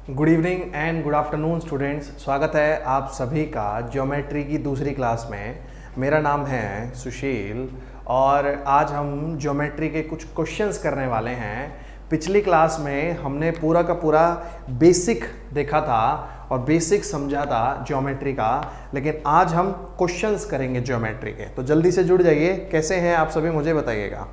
Good evening and good afternoon students. स्वागत है आप सभी का ज्योमेट्री की दूसरी क्लास में। मेरा नाम है सुशील और आज हम ज्योमेट्री के कुछ क्वेश्चंस करने वाले हैं। पिछली क्लास में हमने पूरा का पूरा बेसिक देखा था और बेसिक समझा था ज्योमेट्री का, लेकिन आज हम क्वेश्चंस करेंगे ज्योमेट्री के। तो जल्दी से जुड़ जाइए। कैसे हैं आप सभी, मुझे बताइएगा।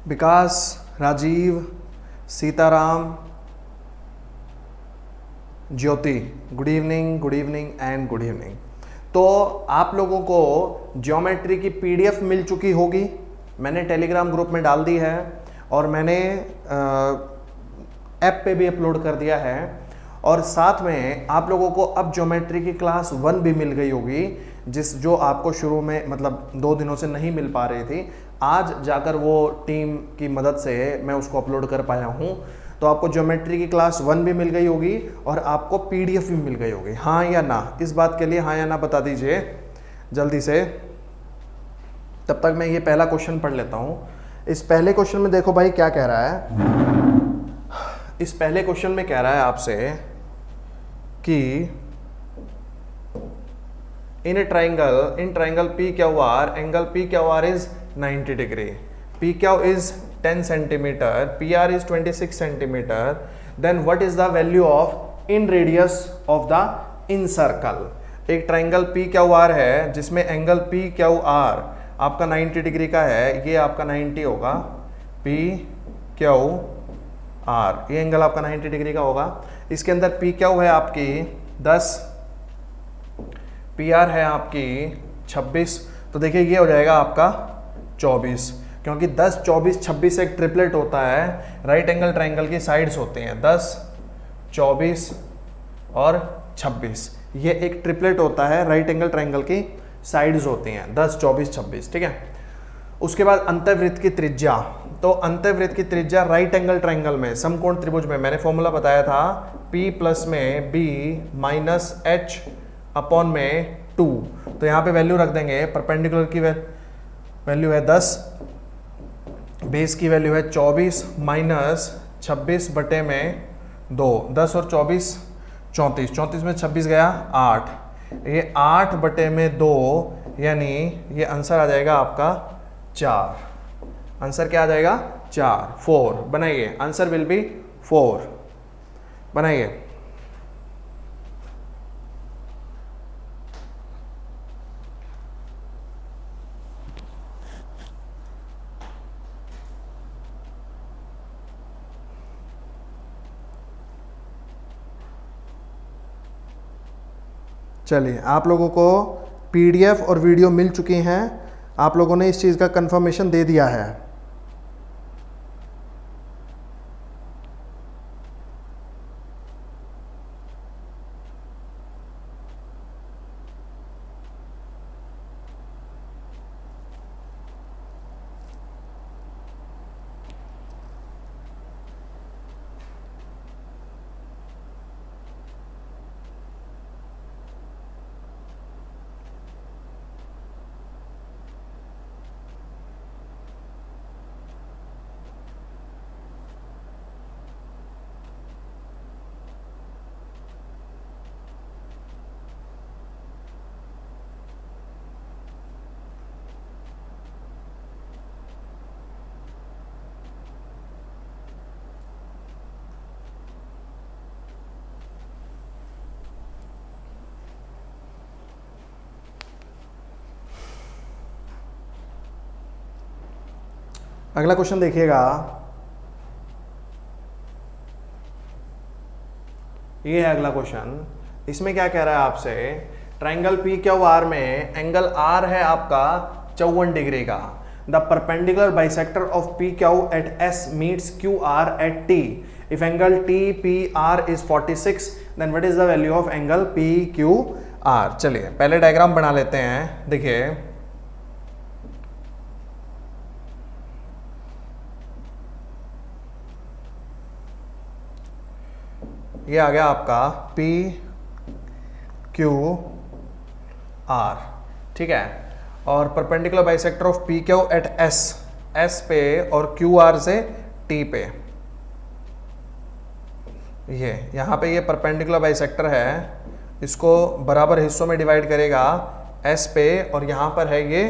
Vikas, Rajeev, Sitaram, Jyoti, good evening and good evening. तो आप लोगों को ज्योमेट्री की पीडीएफ मिल चुकी होगी। मैंने टेलीग्राम ग्रुप में डाल दी है और मैंने ऐप पे भी अपलोड कर दिया है। और साथ में आप लोगों को अब ज्योमेट्री की क्लास 1 भी मिल गई होगी, जो आपको शुरू में मतलब 2 दिनों से नहीं मिल पा रही थी। आज जाकर वो टीम की मदद से मैं उसको अपलोड कर पाया हूँ। तो आपको ज्योमेट्री की क्लास 1 भी मिल गई होगी और आपको पीडीएफ भी मिल गई होगी। हाँ या ना, इस बात के लिए हाँ या ना बता दीजिए जल्दी से। तब तक मैं ये पहला क्वेश्चन पढ़ लेता हूँ। इस पहले क्वेश्चन में देखो भाई क्या कह रहा है। इस पहले क्वेश्चन में कह रहा है आपसे कि in triangle P Q R, angle P Q R is 90 degree, P Q is 10 centimetre, P R is 26 centimetre, then what is the value of in radius of the in circle. एक triangle P Q R है जिसमें angle P Q are आपका 90 degree का है। ये आपका 90 होगा, P Q R, ये एंगल आपका 90 डिग्री का होगा। इसके अंदर पी क्यू है आपकी 10, पी आर है आपकी 26। तो देखिए ये हो जाएगा आपका 24, क्योंकि 10, 24, 26 एक ट्रिपलेट होता है। राइट एंगल ट्राइंगल की साइड्स होते हैं 10, 24 और 26। ये एक ट्रिपलेट होता है, राइट एंगल ट्राइंगल की साइड्स होती हैं 10, 24, 26। ठीक है। उसके बाद अंतःवृत्त की त्रिज्या। तो अंतःवृत्त की त्रिज्या राइट एंगल ट्राइंगल में, समकोण त्रिभुज में, मैंने फॉर्मूला बताया था, P प्लस में B माइनस H अपॉन में 2। तो यहाँ पे वैल्यू रख देंगे। परपेंडिकुलर की वैल्यू है 10, बेस की वैल्यू है 24 माइनस 26 बटे में 2। 10 और 24 34, 34 में 26 गया 8, ये 8 बटे में 2, यानी ये आंसर आ जाएगा आपका 4। आंसर क्या आ जाएगा? 4, 4 बनाइए। आंसर विल बी 4 बनाइए। चलिए, आप लोगों को पीडीएफ और वीडियो मिल चुकी हैं। आप लोगों ने इस चीज़ का कंफर्मेशन दे दिया है। अगला क्वेश्चन देखिएगा, ये है अगला क्वेश्चन। इसमें क्या कह रहा है आपसे, ट्राइंगल पी क्यू आर में एंगल आर है आपका 54 डिग्री का। The perpendicular bisector of P Q at S meets Q R at T. If angle T P R is 46, then what is the value of angle P Q R. चलिए पहले diagram बना लेते हैं। देखिए ये आ गया आपका P Q R, ठीक है। और perpendicular bisector of P Q at S, S पे और क्यू आर से टी पे। ये यहाँ पे ये परपेंडिकुलर बाइसेक्टर है, इसको बराबर हिस्सों में डिवाइड करेगा एस पे, और यहाँ पर है ये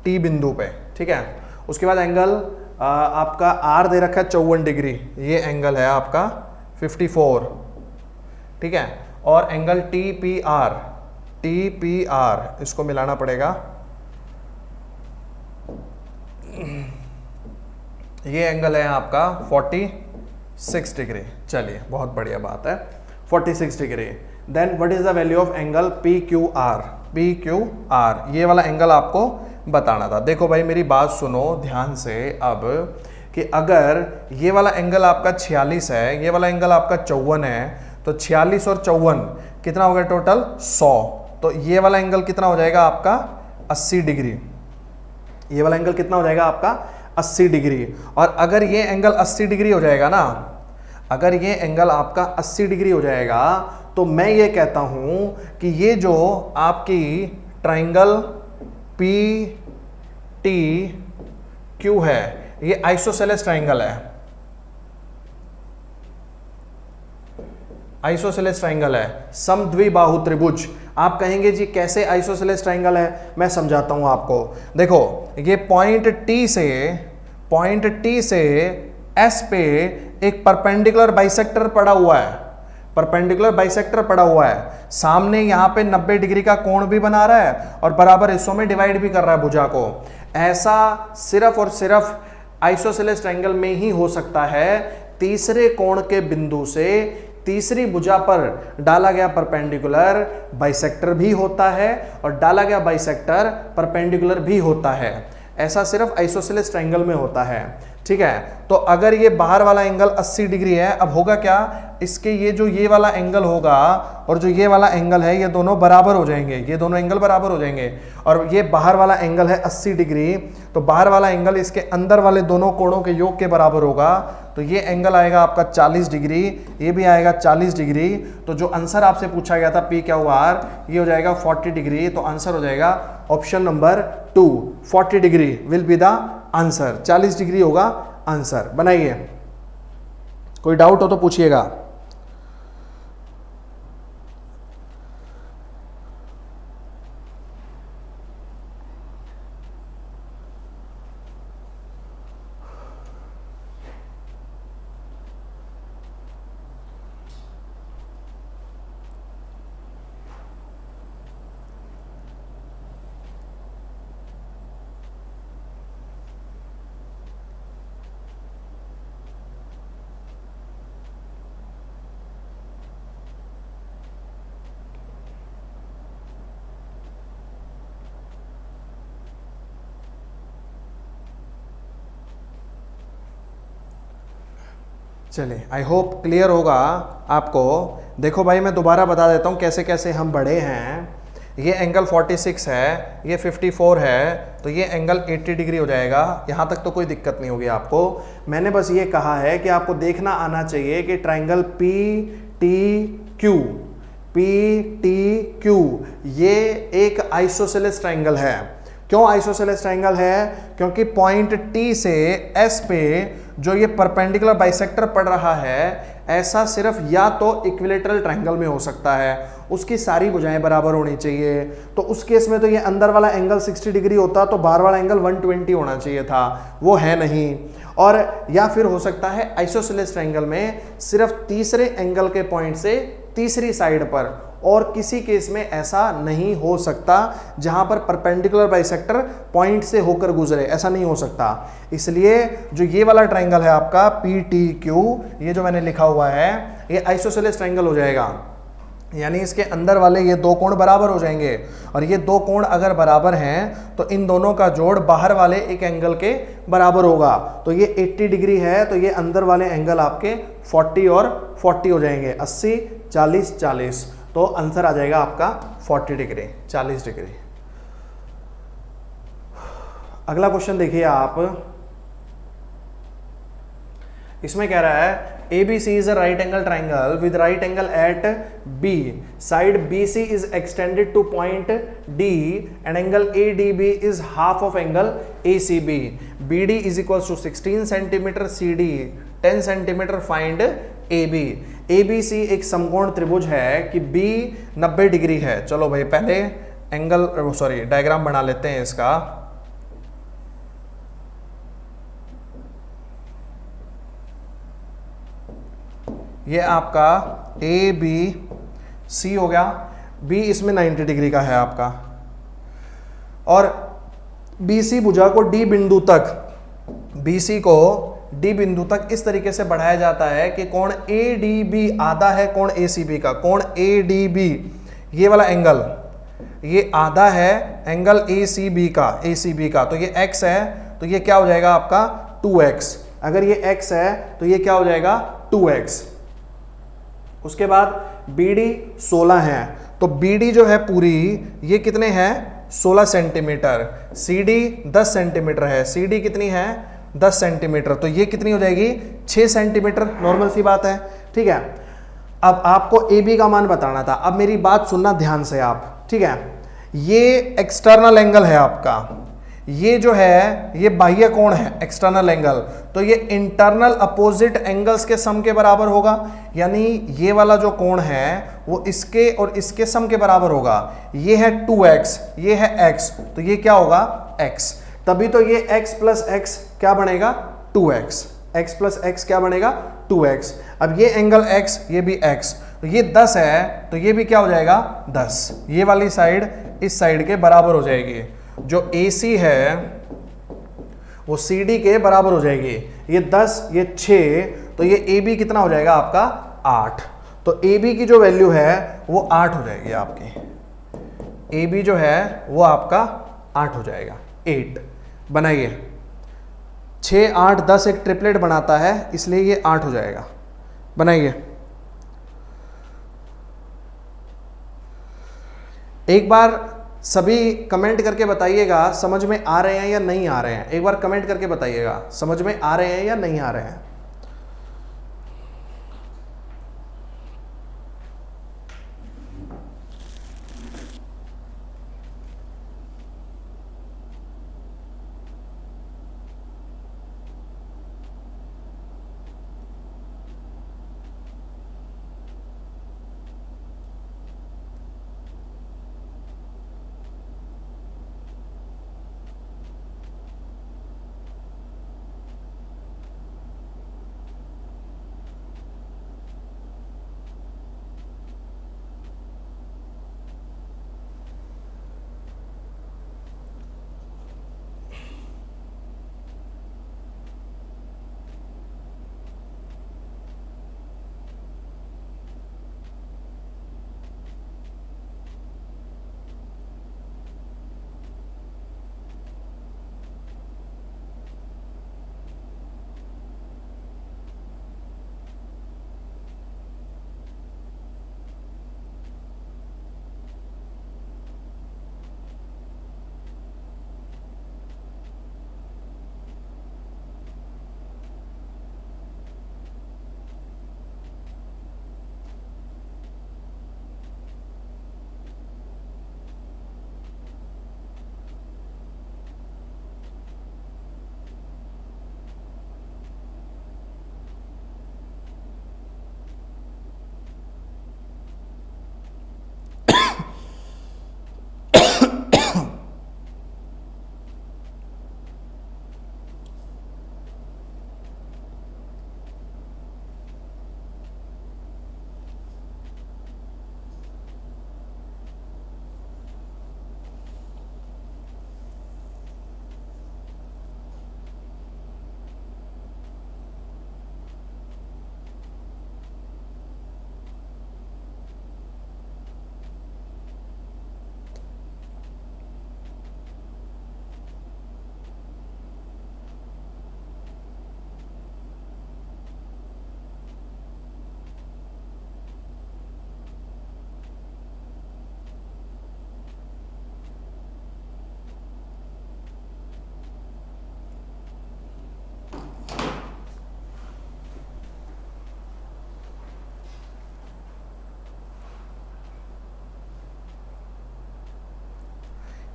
टी बिंदु पे, ठीक है। उसके बाद एंगल आपका आर दे रखा है 54 डिग्री, ये एंगल है आपका 54, ठीक है। और एंगल टी पी आर इसको मिलाना पड़ेगा, ये एंगल है आपका 46 डिग्री। चलिए बहुत बढ़िया बात है, 46 degree. Then what is the value of angle P Q R, ये वाला एंगल आपको बताना था। देखो भाई मेरी बात सुनो ध्यान से अब, कि अगर ये वाला एंगल आपका 46 है, ये वाला एंगल आपका 54 है, तो 46 और 54 कितना हो गया टोटल 100। तो ये वाला एंगल कितना हो जाएगा आपका 80 डिग्री। ये वाला एंगल कितना हो जाएगा आपका 80 डिग्री। और अगर ये एंगल 80 डिग्री हो जाएगा ना, अगर ये एंगल आपका 80 डिग्री हो जाएगा, तो मैं ये कहता हूं कि ये जो आपकी ट्राइंगल पी टी क्यू है, ये आइसोसेलेस ट्राइंगल है, आइसोसेलेस ट्राइंगल है, समद्विबाहु त्रिभुज। आप कहेंगे जी कैसे आइसोसेलेस ट्राइंगल है, मैं समझाता हूं आपको। देखो ये पॉइंट टी से एस पे एक परपेंडिकुलर बाइसेक्टर पड़ा हुआ है, परपेंडिकुलर बाइसेक्टर पड़ा हुआ है। सामने यहां पे 90 डिग्री का कोण भी बना रहा है और बराबर हिस्सों में डिवाइड भी कर रहा है भुजा को। ऐसा सिर्फ और सिर्फ आइसोसेलेस ट्राइंगल में ही हो सकता है। तीसरे कोण के बिंदु से तीसरी भुजा पर डाला गया परपेंडिकुलर बाइसेक्टर भी होता है और डाला गया बाइसेक्टर परपेंडिकुलर भी होता है। ऐसा सिर्फ आइसोसेलेस ट्राइंगल में होता है, ठीक है। तो अगर ये बाहर वाला एंगल 80 डिग्री है, अब होगा क्या, इसके ये वाला एंगल होगा और जो ये वाला एंगल है, ये दोनों बराबर हो जाएंगे, ये दोनों एंगल बराबर हो जाएंगे। और ये बाहर वाला एंगल है 80 डिग्री, तो बाहर वाला एंगल इसके अंदर वाले दोनों कोणों के योग के बराबर होगा। तो ये एंगल आएगा आपका 40 डिग्री, ये भी आएगा 40 डिग्री। तो जो आंसर आपसे पूछा गया था पी क्यू आर, ये हो जाएगा 40 डिग्री। तो आंसर हो जाएगा option number 2, 40 degree will be the answer. 40 degree होगा आंसर। बनाइए, कोई डाउट हो तो पूछिएगा। चलिए आई होप क्लियर होगा आपको। देखो भाई मैं दोबारा बता देता हूँ कैसे कैसे हम बढ़े हैं। ये एंगल 46 है, ये 54 है, तो ये एंगल 80 डिग्री हो जाएगा। यहाँ तक तो कोई दिक्कत नहीं होगी आपको। मैंने बस ये कहा है कि आपको देखना आना चाहिए कि ट्राइंगल पी टी क्यू ये एक आइसोसेलेस ट्राइंगल है। क्यों आइसोसेलेस ट्राइंगल है? क्योंकि पॉइंट टी से एस पे जो ये परपेंडिकुलर बाइसेक्टर पड़ रहा है, ऐसा सिर्फ या तो इक्विलेटरल ट्राइंगल में हो सकता है, उसकी सारी भुजाएं बराबर होनी चाहिए। तो उस केस में तो ये अंदर वाला एंगल 60 डिग्री होता, तो बाहर वाला एंगल 120 होना चाहिए था, वो है नहीं। और या फिर हो सकता है आइसोसेलेस ट्राइंगल में सिर्फ तीसरे एंगल के पॉइंट से तीसरी साइड पर और किसी केस में ऐसा नहीं हो सकता जहां पर परपेंडिकुलर बाइसेक्टर पॉइंट से होकर गुजरे, ऐसा नहीं हो सकता। इसलिए जो ये वाला ट्राइंगल है आपका PTQ, ये जो मैंने लिखा हुआ है, ये आइसोसेलेस ट्राइंगल हो जाएगा, यानी इसके अंदर वाले ये दो कोण बराबर हो जाएंगे, और ये दो कोण अगर बराबर हैं तो इन दोनों का जोड़ बाहर वाले एक एंगल के बराबर होगा। तो ये 80 डिग्री है, तो ये अंदर वाले एंगल आपके 40 और 40 हो जाएंगे, 80 40 40, तो आंसर आ जाएगा आपका 40 डिग्री, 40 डिग्री। अगला क्वेश्चन देखिए आप, इसमें कह रहा है ABC is a right angle triangle with right angle at B. Side BC is extended to point D and angle ADB is half of angle ACB. BD is equals to 16 cm, CD 10 cm. Find AB. ABC एक समकोण त्रिभुज है कि B 90 degree है। चलो भाई पहले angle diagram बना लेते हैं इसका। ये आपका ABC हो गया, B इसमें 90 डिग्री का है आपका, और BC भुजा को D बिंदु तक, BC को D बिंदु तक इस तरीके से बढ़ाया जाता है कि कोण ADB आधा है कोण ACB का। कोण ADB ये वाला एंगल, ये आधा है एंगल ACB का, तो ये x है, तो ये क्या हो जाएगा आपका 2x। अगर ये x है तो ये क्या हो जाएगा 2x। उसके बाद BD 16 है, तो BD जो है पूरी ये कितने हैं 16 सेंटीमीटर, CD 10 सेंटीमीटर है, CD कितनी है 10 सेंटीमीटर, तो ये कितनी हो जाएगी 6 सेंटीमीटर, नॉर्मल सी बात है, ठीक है। अब आपको AB का मान बताना था, अब मेरी बात सुनना ध्यान से आप, ठीक है। ये एक्सटर्नल एंगल है आपका, ये जो है ये बाह्य कोण है एक्सटर्नल एंगल, तो ये इंटरनल अपोजिट एंगल्स के सम के बराबर होगा, यानी ये वाला जो कोण है वो इसके और इसके सम के बराबर होगा। ये है 2x, ये है x, तो ये क्या होगा x, तभी तो ये x प्लस x क्या बनेगा 2x, x प्लस x क्या बनेगा 2x। अब ये एंगल x, ये भी x, तो ये 10 है, तो ये भी क्या हो जाएगा 10, ये वाली साइड इस साइड के बराबर हो जाएगी। जो AC है वो CD के बराबर हो जाएगी, ये 10 ये 6, तो ये AB कितना हो जाएगा आपका 8, तो AB की जो वैल्यू है वो 8 हो जाएगी आपकी, AB जो है वो आपका 8 हो जाएगा, 8 बनाइए, 6 8 10 एक ट्रिपलेट बनाता है, इसलिए ये 8 हो जाएगा, बनाइए। एक बार सभी कमेंट करके बताइएगा समझ में आ रहे हैं या नहीं आ रहे हैं, एक बार कमेंट करके बताइएगा समझ में आ रहे हैं या नहीं आ रहे हैं।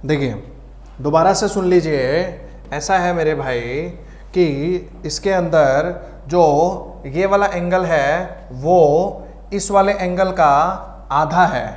देखिए दोबारा से सुन लीजिए, ऐसा है मेरे भाई कि इसके अंदर जो ये वाला एंगल है वो इस वाले एंगल का आधा है,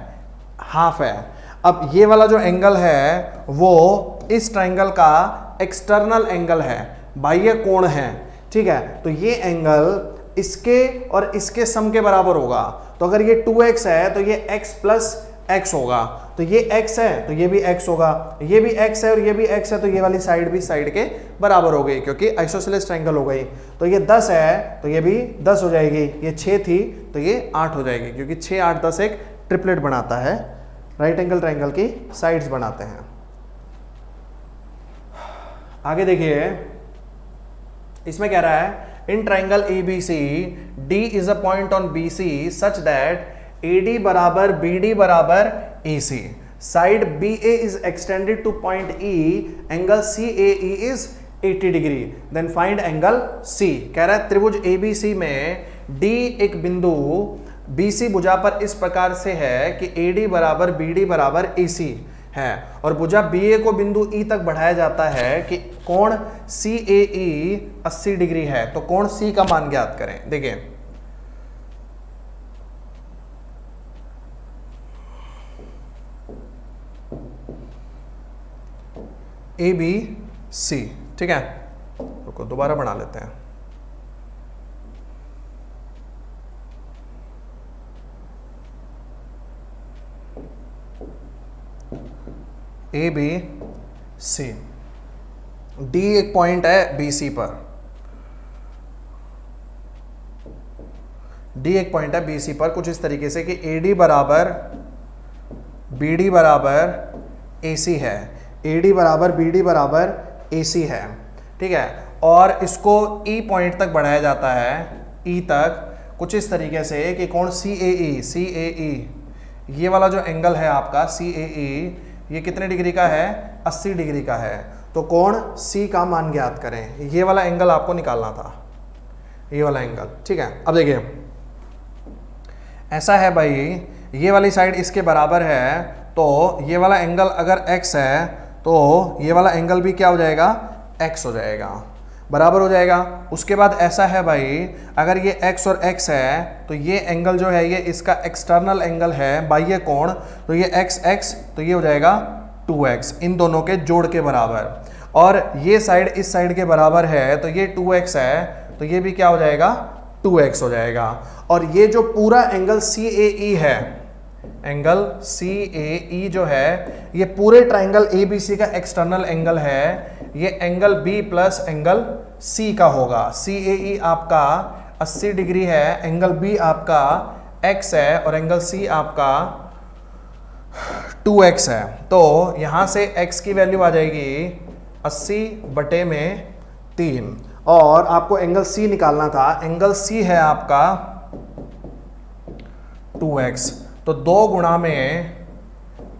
हाफ है। अब ये वाला जो एंगल है वो इस ट्राइंगल का एक्सटर्नल एंगल है, बाह्य कोण है, ठीक है। तो ये एंगल इसके और इसके सम के बराबर होगा। तो अगर ये 2x है तो ये x प्लस x होगा, तो ये x है तो ये भी x होगा, ये भी x है और ये भी x है, तो ये वाली साइड भी साइड के बराबर हो गई क्योंकि आइसोसेलेस ट्रायंगल हो गई। तो ये 10 है तो ये भी 10 हो जाएगी, ये 6 थी तो ये 8 हो जाएगी, क्योंकि 6 8 10 एक ट्रिपलेट बनाता है, राइट एंगल ट्रायंगल की साइड्स बनाते हैं। आगे देखिए, इसमें कह रहा है in triangle ABC D is a point on BC such that AD बराबर BD बराबर AC, side BA is extended to point E, angle CAE is 80 degree, then find angle C। कह रहा है त्रिभुज ABC में D एक बिंदु BC भुजा पर इस प्रकार से है कि AD बराबर BD बराबर AC है, और भुजा BA को बिंदु E तक बढ़ाया जाता है कि कोण CAE 80 डिग्री है। तो कोण C का मान ज्ञात करें। देखिए ABC, ठीक है, रुको दोबारा बना लेते हैं। ABC, D एक पॉइंट है BC पर, D एक पॉइंट है BC पर कुछ इस तरीके से कि AD बराबर BD बराबर AC है, AD बराबर BD बराबर AC है, ठीक है। और इसको E पॉइंट तक बढ़ाया जाता है, E तक कुछ इस तरीके से कि कोण CAE ये वाला जो एंगल है आपका CAE ये कितने डिग्री का है, 80 डिग्री का है। तो कोण C का मान ज्ञात करें। ये वाला एंगल आपको निकालना था, ये वाला एंगल, ठीक है। अब देखिए ऐसा है भाई, ये वाली साइड इसके बराबर है, तो ये वाला एंगल अगर x है तो ये वाला एंगल भी क्या हो जाएगा, x हो जाएगा, बराबर हो जाएगा। उसके बाद ऐसा है भाई, अगर ये x और x है तो ये एंगल जो है ये इसका एक्सटर्नल एंगल है, बाह्य कोण, तो ये x तो ये हो जाएगा 2x, इन दोनों के जोड़ के बराबर। और ये साइड इस साइड के बराबर है तो ये 2x है तो ये भी क्या हो जाएगा, 2x हो जाएगा। और ये जो पूरा एंगल CAE है, एंगल CAE जो है ये पूरे ट्राइंगल ABC का एक्सटर्नल एंगल है, ये angle B plus angle C का होगा। CAE आपका 80 डिग्री है, एंगल B आपका x है और एंगल C आपका 2x है। तो यहां से x की वैल्यू आ जाएगी 80/3, और आपको एंगल C निकालना था, एंगल C है आपका 2x, तो 2 गुणा में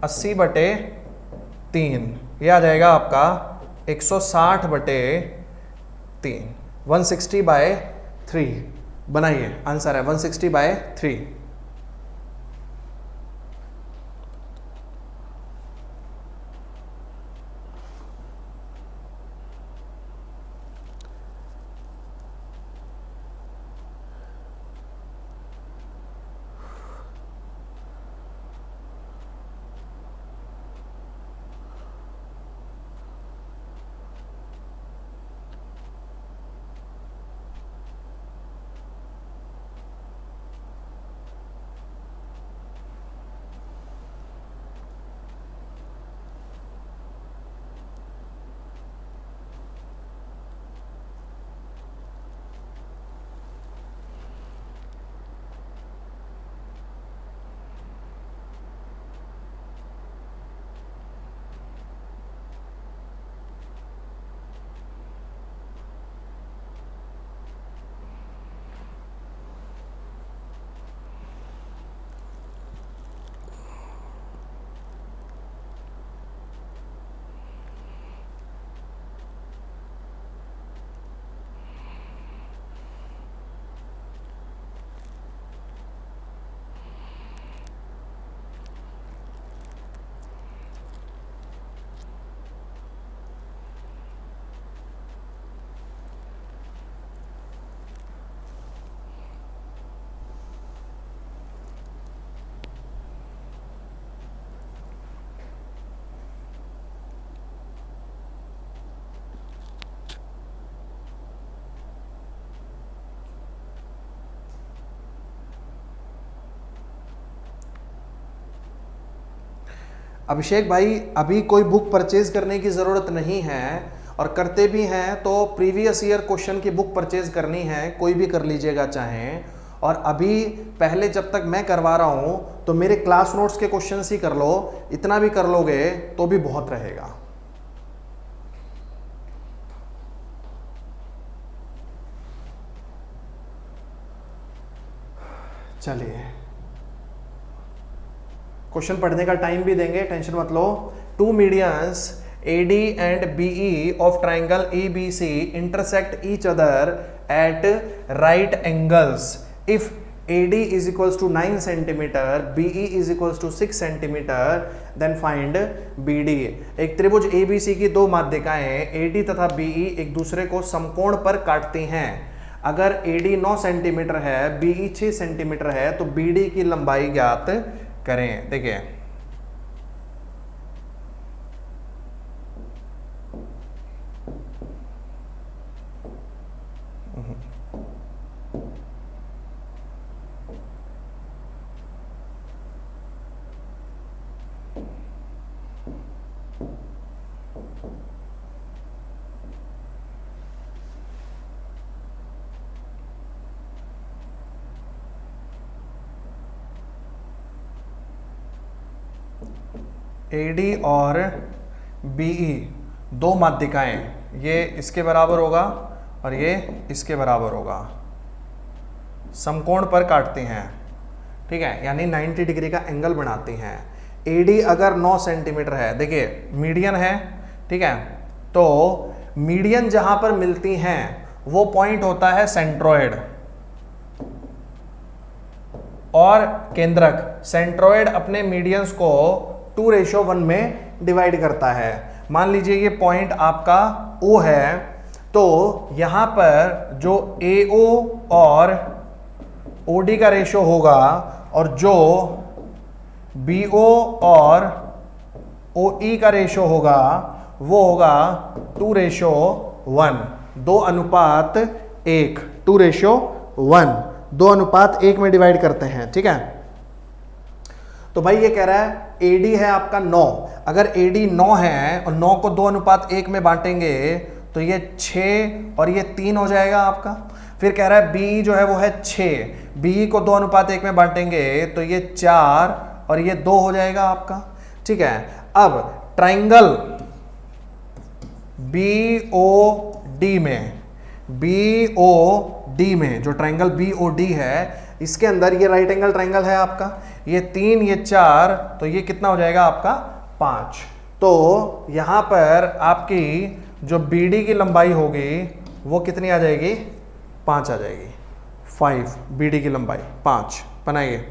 80/3 ये आ जाएगा आपका 160/3, 160/3 बनाइए, आंसर है 160/3। अभिषेक भाई अभी कोई बुक परचेज करने की ज़रूरत नहीं है, और करते भी हैं तो प्रीवियस ईयर क्वेश्चन की बुक परचेज करनी है, कोई भी कर लीजिएगा चाहें। और अभी पहले जब तक मैं करवा रहा हूँ तो मेरे क्लास नोट्स के क्वेश्चंस ही कर लो, इतना भी कर लोगे तो भी बहुत रहेगा। चलिए क्वेश्चन पढ़ने का टाइम भी देंगे, टेंशन मत लो। Two medians AD and BE of triangle ABC intersect each other at right angles. If AD is equals to 9 centimeter, BE is equals to 6 centimeter, then find BD. एक त्रिभुज ABC की दो माध्यिकाएं AD तथा BE एक दूसरे को समकोण पर काटती हैं। अगर AD 9 सेंटीमीटर है, BE 6 सेंटीमीटर है, तो BD की लंबाई ज्ञात करें। देखिए AD और BE दो माध्यिकाएं, ये इसके बराबर होगा और ये इसके बराबर होगा, समकोण पर काटती हैं, ठीक है, यानी 90 डिग्री का एंगल बनाती हैं। AD अगर 9 सेंटीमीटर है, देखिए मीडियन है, ठीक है, तो मीडियन जहां पर मिलती हैं वो पॉइंट होता है सेंट्रोइड और केंद्रक। सेंट्रोइड अपने मीडियंस को 2:1 में डिवाइड करता है। मान लीजिए ये पॉइंट आपका O है, तो यहां पर जो AO और OD का रेशो होगा और जो BO और OE का रेशो होगा वो होगा 2:1, 2:1, 2:1, 2:1 में डिवाइड करते हैं, ठीक है। तो भाई ये कह रहा है AD है आपका 9, अगर AD 9 है और 9 को 2:1 में बांटेंगे तो ये 6 और ये 3 हो जाएगा आपका। फिर कह रहा है BE जो है वो है 6, BE को 2:1 में बांटेंगे तो ये 4 और ये 2 हो जाएगा आपका, ठीक है। अब ट्राइंगल BOD में जो ट्राइंगल BOD है, इसके अंदर ये राइट एंगल ट्राइंगल है आपका, ये 3 ये 4, तो ये कितना हो जाएगा आपका 5। तो यहां पर आपकी जो BD की लंबाई होगी वो कितनी आ जाएगी, 5 आ जाएगी। 5 BD की लंबाई 5 बनाइए।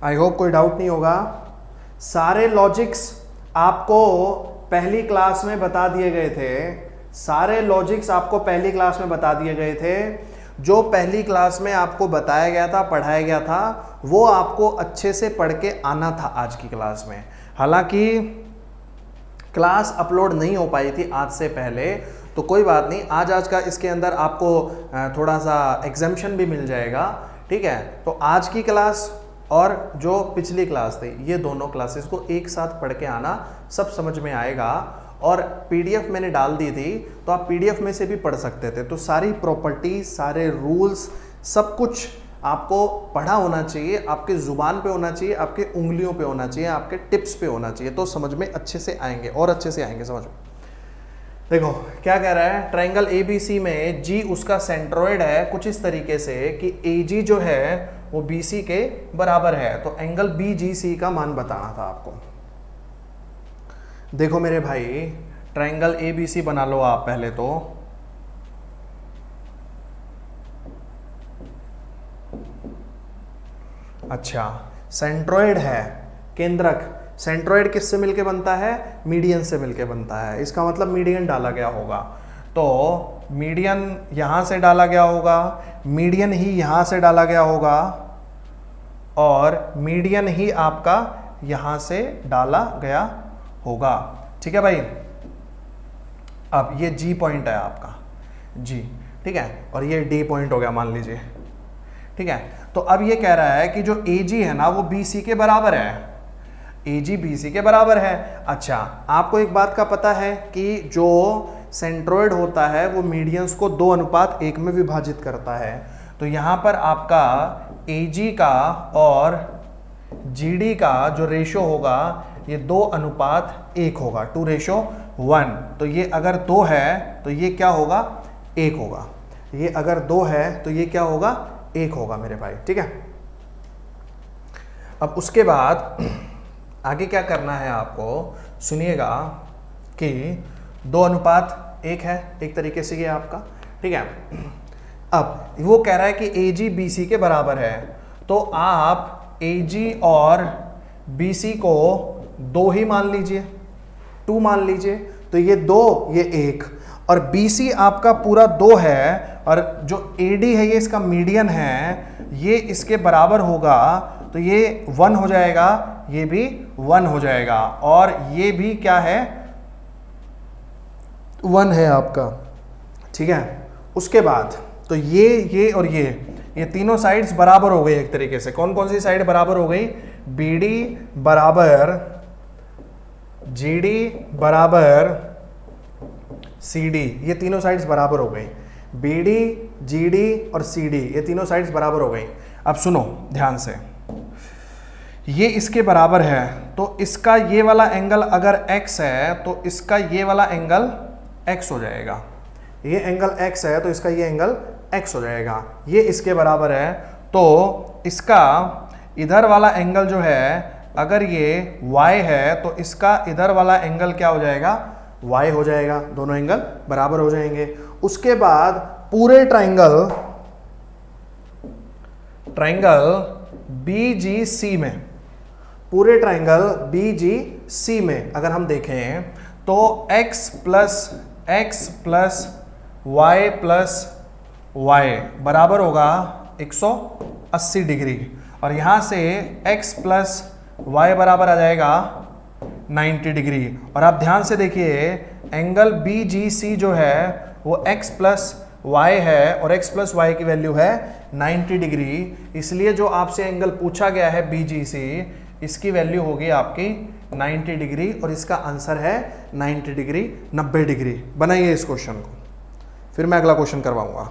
आई होप कोई डाउट नहीं होगा। सारे लॉजिक्स आपको पहली क्लास में बता दिए गए थे, सारे लॉजिक्स आपको पहली क्लास में बता दिए गए थे। जो पहली क्लास में आपको बताया गया था, पढ़ाया गया था, वो आपको अच्छे से पढ़ के आना था आज की क्लास में। हालांकि क्लास अपलोड नहीं हो पाई थी आज से पहले, तो कोई बात नहीं, आज का इसके अंदर आपको थोड़ा सा एग्जाम्शन भी मिल जाएगा, ठीक है। तो आज की क्लास और जो पिछली क्लास थी, ये दोनों क्लासेस को एक साथ पढ़ के आना, सब समझ में आएगा। और पीडीएफ मैंने डाल दी थी, तो आप पीडीएफ में से भी पढ़ सकते थे। तो सारी प्रॉपर्टी, सारे रूल्स, सब कुछ आपको पढ़ा होना चाहिए, आपके ज़ुबान पे होना चाहिए, आपके उंगलियों पे होना चाहिए, आपके टिप्स पे होना चाहिए, तो समझ में अच्छे से आएंगे और अच्छे से आएंगे समझ में। देखो क्या कह रहा है, ट्रायंगल एबीसी में जी उसका सेंट्रोइड है कुछ इस तरीके से कि एजी जो है वो बीसी के बराबर है। तो एंगल बीजीसी का मान बताना था आपको। देखो मेरे भाई, ट्रायंगल एबीसी बना लो आप पहले तो। अच्छा, सेंट्रोइड है, केंद्रक। सेंट्रोइड किससे मिलके बनता है? मीडियन से मिलके बनता है। इसका मतलब मीडियन डाला गया होगा, तो मीडियन यहां से डाला गया होगा, मीडियन ही यहां से डाला गया होगा, और मीडियन ही आपका यहां से डाला गया होगा, ठीक है भाई। अब ये जी पॉइंट है आपका, जी, ठीक है, और ये डी पॉइंट हो गया मान लीजिए, ठीक है। तो अब ये कह रहा है कि जो AG है ना वो BC के बराबर है, AG BC के बराबर है। अच्छा, आपको एक बात का पता है कि जो सेंट्रोइड होता है वो मीडियंस को 2:1 में विभाजित करता है। तो यहाँ पर आपका AG का और GD का जो रेशो होगा ये 2:1 होगा, 2:1। तो ये अगर 2 है तो ये क्या होगा? 1 होगा। ये अगर 2 है तो ये क्या होगा? 1 होगा मेरे भाई, ठीक है। अब उसके बाद आगे क्या करना है आपको, सुनिएगा कि 2:1 है एक तरीके से ये आपका, ठीक है। अब वो कह रहा है कि AG BC के बराबर है, तो आप AG और BC को 2 ही मान लीजिए, 2 मान लीजिए। तो ये 2, ये 1, और BC आपका पूरा 2 है, और जो AD है ये इसका मीडियन है, ये इसके बराबर होगा, तो ये 1 हो जाएगा, ये भी 1 हो जाएगा, और ये भी क्या है? 1 है आपका, ठीक है। उसके बाद तो ये और ये तीनों साइड्स बराबर हो गई एक तरीके से। कौन कौन सी साइड बराबर हो गई? BD बराबर GD बराबर CD, ये तीनों साइड्स बराबर हो गई। BD, GD और CD, ये तीनों साइड्स बराबर हो गई। अब सुनो ध्यान से, ये इसके बराबर है, तो इसका ये वाला एंगल अगर x है तो इसका ये वाला एंगल x हो जाएगा। ये एंगल x है तो इसका ये एंगल x हो जाएगा। ये इसके बराबर है, तो इसका इधर वाला एंगल जो है, अगर ये y है तो इसका इधर वाला एंगल क्या हो जाएगा? y हो जाएगा। दोनों एंगल बराबर हो जाएंगे। उसके बाद पूरे ट्राइंगल BGC में, पूरे ट्राइंगल BGC में अगर हम देखें तो x प्लस y बराबर होगा 180 डिग्री, और यहां से x प्लस y बराबर आ जाएगा 90 डिग्री। और आप ध्यान से देखिए, एंगल BGC जो है वो x प्लस y है, और x प्लस y की वैल्यू है 90 डिग्री। इसलिए जो आपसे एंगल पूछा गया है BGC, इसकी वैल्यू होगी आपकी 90 डिग्री, और इसका आंसर है 90 डिग्री, 90 डिग्री। बनाइए इस क्वेश्चन को, फिर मैं अगला क्वेश्चन करवाऊंगा।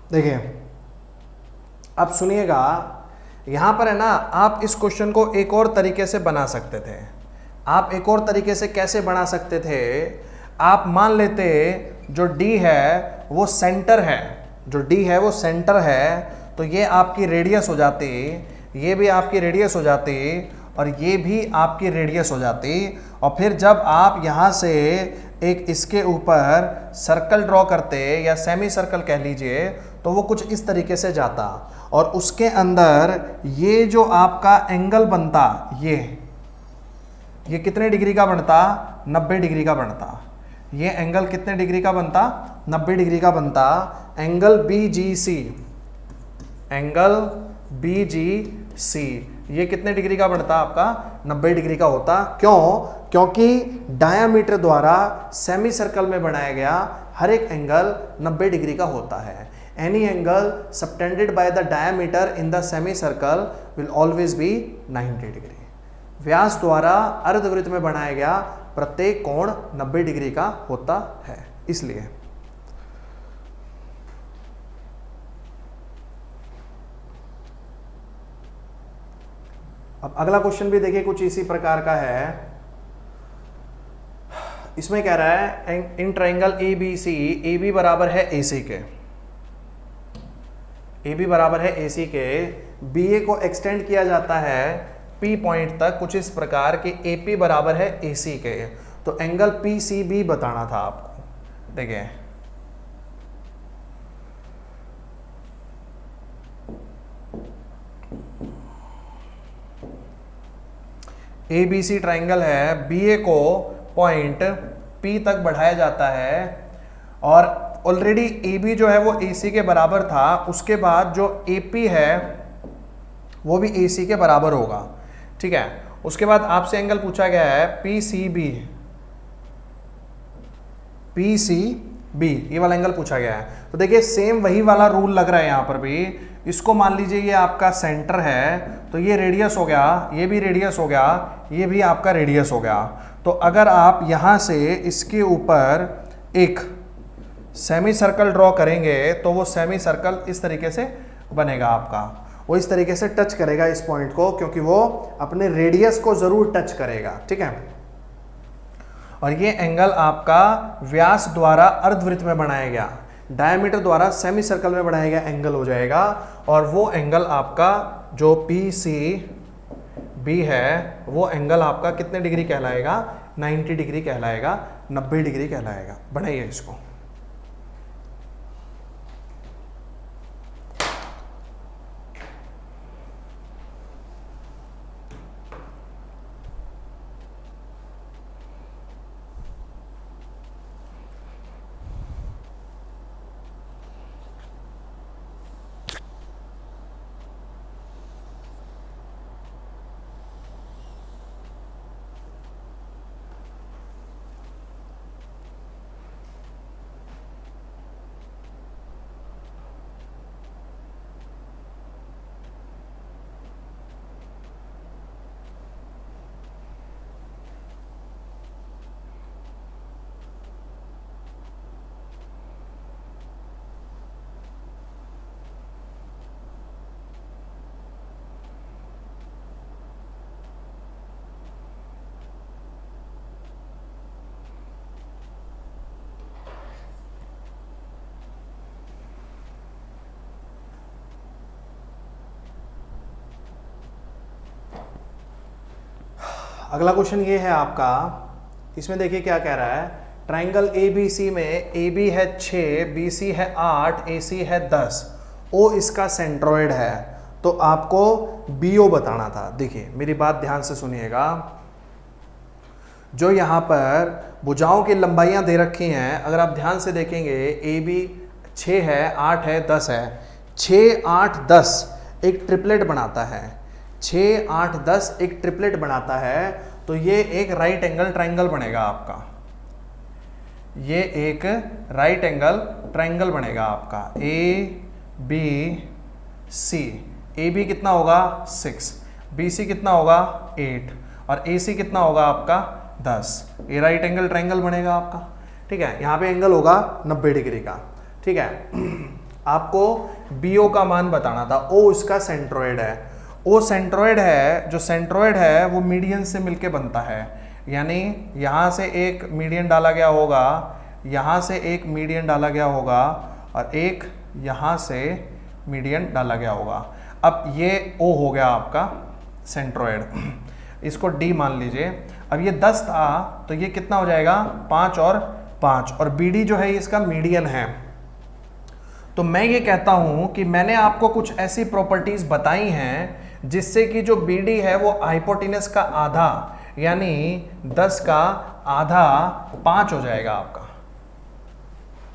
देखिए अब सुनिएगा, यहां पर है ना, आप इस क्वेश्चन को एक और तरीके से बना सकते थे। आप एक और तरीके से कैसे बना सकते थे, आप मान लेते जो D है वो सेंटर है, जो D है वो सेंटर है, तो ये आपकी रेडियस हो जाती, ये भी आपकी रेडियस हो जाती और ये भी आपकी रेडियस हो जाती। और फिर जब आप यहाँ से एक इसके ऊपर सर्कल ड्रॉ करते या सेमी सर्कल कह लीजिए, तो वो कुछ इस तरीके से जाता और उसके अंदर ये जो आपका एंगल बनता, ये कितने डिग्री का बनता, 90 डिग्री का बनता। ये एंगल कितने डिग्री का बनता, 90 डिग्री का बनता। एंगल BGC, एंगल BGC ये कितने डिग्री का बनता आपका, 90 डिग्री का होता। क्यों? क्योंकि डायामीटर द्वारा सेमी सर्कल में बनाया गया हर एक एंगल 90 डिग्री का होता है। Any angle subtended by the diameter in the semi circle will always be 90 degree. व्यास द्वारा अर्धवृत्त में बनाया गया प्रत्येक कोण 90 डिग्री का होता है, इसलिए। अब अगला क्वेश्चन भी देखिए, कुछ इसी प्रकार का है। इसमें कह रहा है इन ट्रायंगल ABC, AB बराबर है AC के, AB बराबर है AC के, BA को एक्सटेंड किया जाता है P पॉइंट तक कुछ इस प्रकार कि AP बराबर है AC के। तो एंगल PCB बताना था आपको। देखिए ABC ट्रायंगल है, BA को पॉइंट P तक बढ़ाया जाता है और ऑलरेडी AB जो है वो AC के बराबर था, उसके बाद जो AP है वो भी AC के बराबर होगा, ठीक है। उसके बाद आपसे एंगल पूछा गया है PCB, ये वाला एंगल पूछा गया है। तो देखिए सेम वही वाला रूल लग रहा है यहाँ पर भी। इसको मान लीजिए ये आपका सेंटर है, तो ये रेडियस हो गया, ये भी रेडियस हो गया, ये भी आपका रेडियस हो गया। तो अगर आप यहाँ से इसके ऊपर एक सेमी सर्कल ड्रॉ करेंगे तो वो सेमी सर्कल इस तरीके से बनेगा आपका, वो इस तरीके से टच करेगा इस पॉइंट को, क्योंकि वो अपने रेडियस को जरूर टच करेगा, ठीक है। और ये एंगल आपका व्यास द्वारा अर्धवृत्त में बनाया गया, डायमीटर द्वारा सेमी सर्कल में बनाया गया एंगल हो जाएगा। और वो एंगल आपका जो PCB है वो एंगल आपका कितने डिग्री कहलाएगा, 90 डिग्री कहलाएगा, 90 डिग्री कहलाएगा। बनाइए इसको। अगला क्वेश्चन ये है आपका, इसमें देखिए क्या कह रहा है। ट्रायंगल ABC में AB है 6, BC है 8, AC है 10, O इसका सेंट्रोइड है, तो आपको BO बताना था। देखिए मेरी बात ध्यान से सुनिएगा, जो यहाँ पर भुजाओं की लंबाइयाँ दे रखी हैं, अगर आप ध्यान से देखेंगे AB 6 है, 8 है, 10 है, 6, 8, 10 एक ट्रिपलेट बनाता है, 6, 8, 10 एक ट्रिपलेट बनाता है। तो ये एक राइट एंगल ट्रायंगल बनेगा आपका, ये एक राइट एंगल ट्रायंगल बनेगा आपका। ABC, AB कितना होगा 6, BC कितना होगा 8 और AC कितना होगा आपका 10। ये राइट एंगल ट्रायंगल बनेगा आपका, ठीक है। यहाँ पे एंगल होगा 90 डिग्री का, ठीक है। आपको BO का मान बताना था। O इसका सेंट्रोइड है, O सेंट्रोइड है, जो सेंट्रोइड है वो मीडियन से मिलके बनता है, यानी यहाँ से एक मीडियन डाला गया होगा, यहाँ से एक मीडियन डाला गया होगा और एक यहाँ से मीडियन डाला गया होगा। अब ये O हो गया आपका सेंट्रोइड, इसको D मान लीजिए। अब ये 10 था तो ये कितना हो जाएगा 5 और 5, और BD जो है इसका मीडियन है। तो मैं ये कहता हूं कि मैंने आपको कुछ ऐसी प्रॉपर्टीज बताई हैं जिससे कि जो BD है वो हाइपोटेनस का आधा, यानी 10 का आधा 5 हो जाएगा आपका।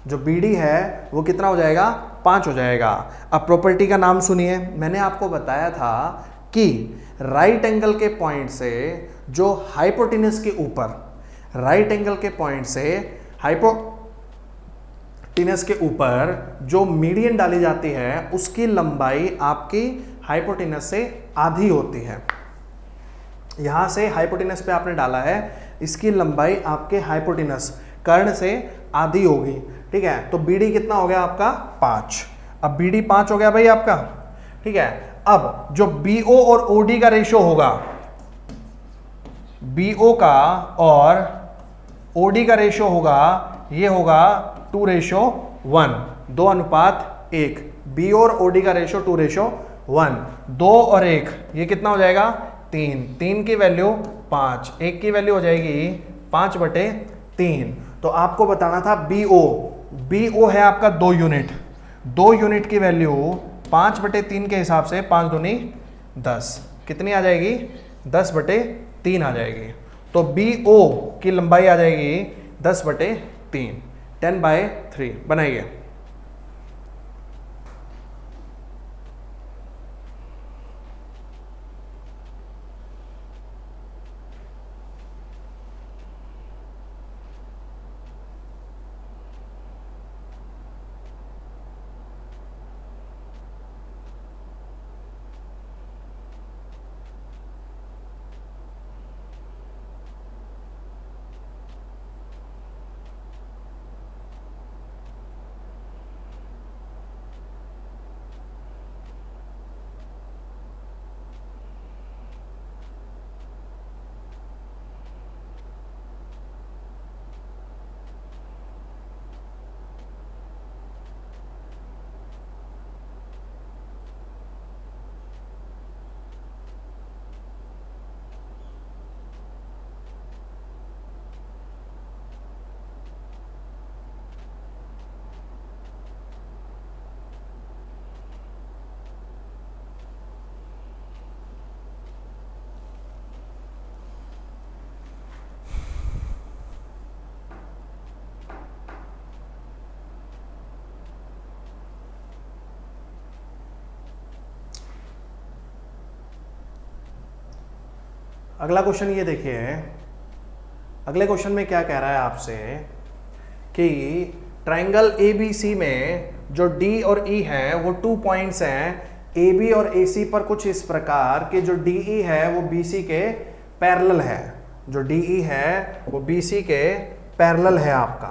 जो BD है वो कितना हो जाएगा 5 हो जाएगा। अब प्रॉपर्टी का नाम सुनिए, मैंने आपको बताया था कि राइट एंगल के पॉइंट से जो हाइपोटेनस के ऊपर, राइट एंगल के पॉइंट से हाइपोटेनस के ऊपर जो मीडियन डाली जाती है उसकी लंबाई आपकी हाइपोटेनस से आधी होती है। यहां से हाइपोटेनस पे आपने डाला है, इसकी लंबाई आपके हाइपोटेनस कर्ण से आधी होगी, ठीक है। तो BD कितना हो गया आपका 5। अब BD 5 हो गया भाई आपका, ठीक है। अब जो BO और OD का रेशो होगा, BO का और OD का रेशो होगा, ये होगा 2:1, 2:1। BO और OD का रेशो 2:1, 2 और 1, ये कितना हो जाएगा 3। 3 की वैल्यू 5, 1 की वैल्यू हो जाएगी 5/3। तो आपको बताना था BO है आपका 2 यूनिट, 2 यूनिट की वैल्यू 5/3 के हिसाब से 5 दूनी 10, कितनी आ जाएगी 10/3 आ जाएगी। तो BO की लंबाई आ जाएगी 10/3, 10/3 बनाइए। अगला क्वेश्चन ये देखिए, अगले क्वेश्चन में क्या कह रहा है आपसे कि ट्रायंगल ABC में जो D और E हैं वो 2 पॉइंट्स हैं AB और AC पर कुछ इस प्रकार कि जो DE है वो BC के पैरेलल है, जो DE है वो BC के पैरेलल है आपका,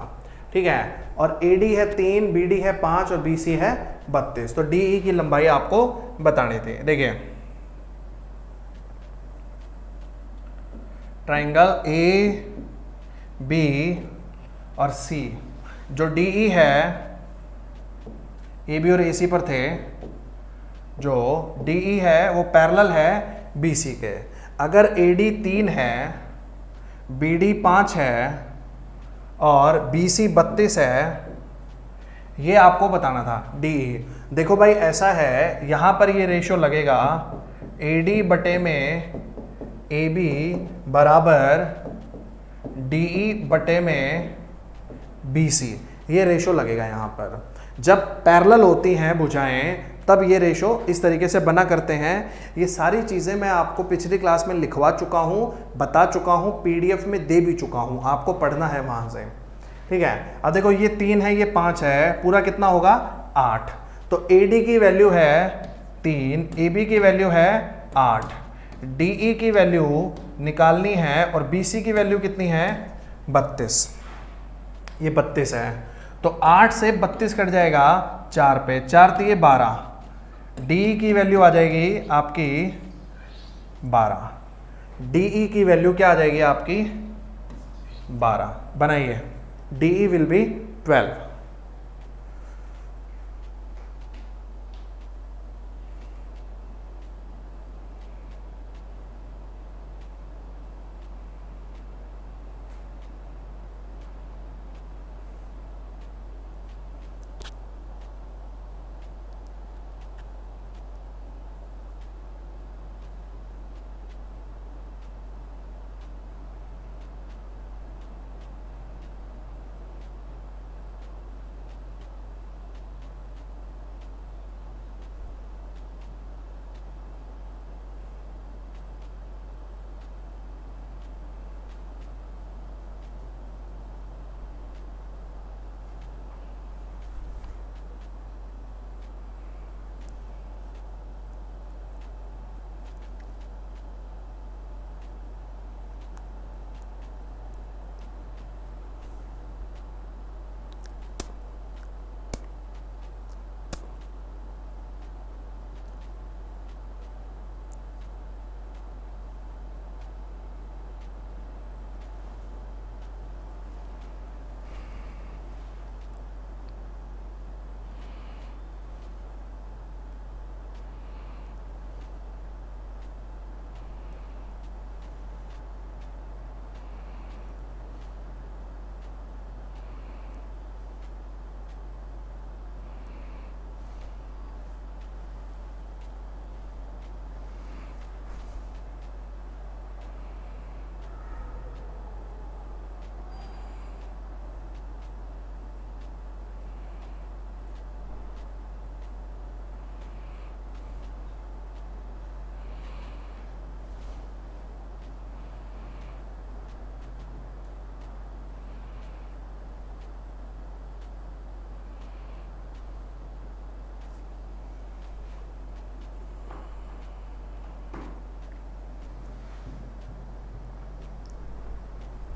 ठीक है। और AD है 3, BD है 5 और BC है 32। तो DE की लंबाई आपको बतानी थी। देखिए ट्रायंगल AB और C, जो DE है AB और AC पर थे, जो DE है वो पैरेलल है BC के। अगर AD 3 है, BD 5 है और BC 32 है, ये आपको बताना था DE। देखो भाई ऐसा है, यहां पर ये रेशो लगेगा AD बटे में AB बराबर DE बटे में BC, ये रेशो लगेगा यहाँ पर। जब पैरेलल होती हैं भुजाएं तब ये रेशो इस तरीके से बना करते हैं। ये सारी चीज़ें मैं आपको पिछली क्लास में लिखवा चुका हूँ, बता चुका हूँ, PDF में दे भी चुका हूँ, आपको पढ़ना है वहाँ से, ठीक है। अब देखो ये 3 है, ये 5 है, पूरा कितना होगा 8। तो AD की वैल्यू है 3, AB की वैल्यू है 8, DE की वैल्यू निकालनी है और BC की वैल्यू कितनी है 32, ये 32 है। तो 8 से 32 कट जाएगा 4 पे, 4 दिए 12, डी की वैल्यू आ जाएगी आपकी 12, डीई की वैल्यू क्या आ जाएगी आपकी 12, बनाइए, डीई विल बी 12।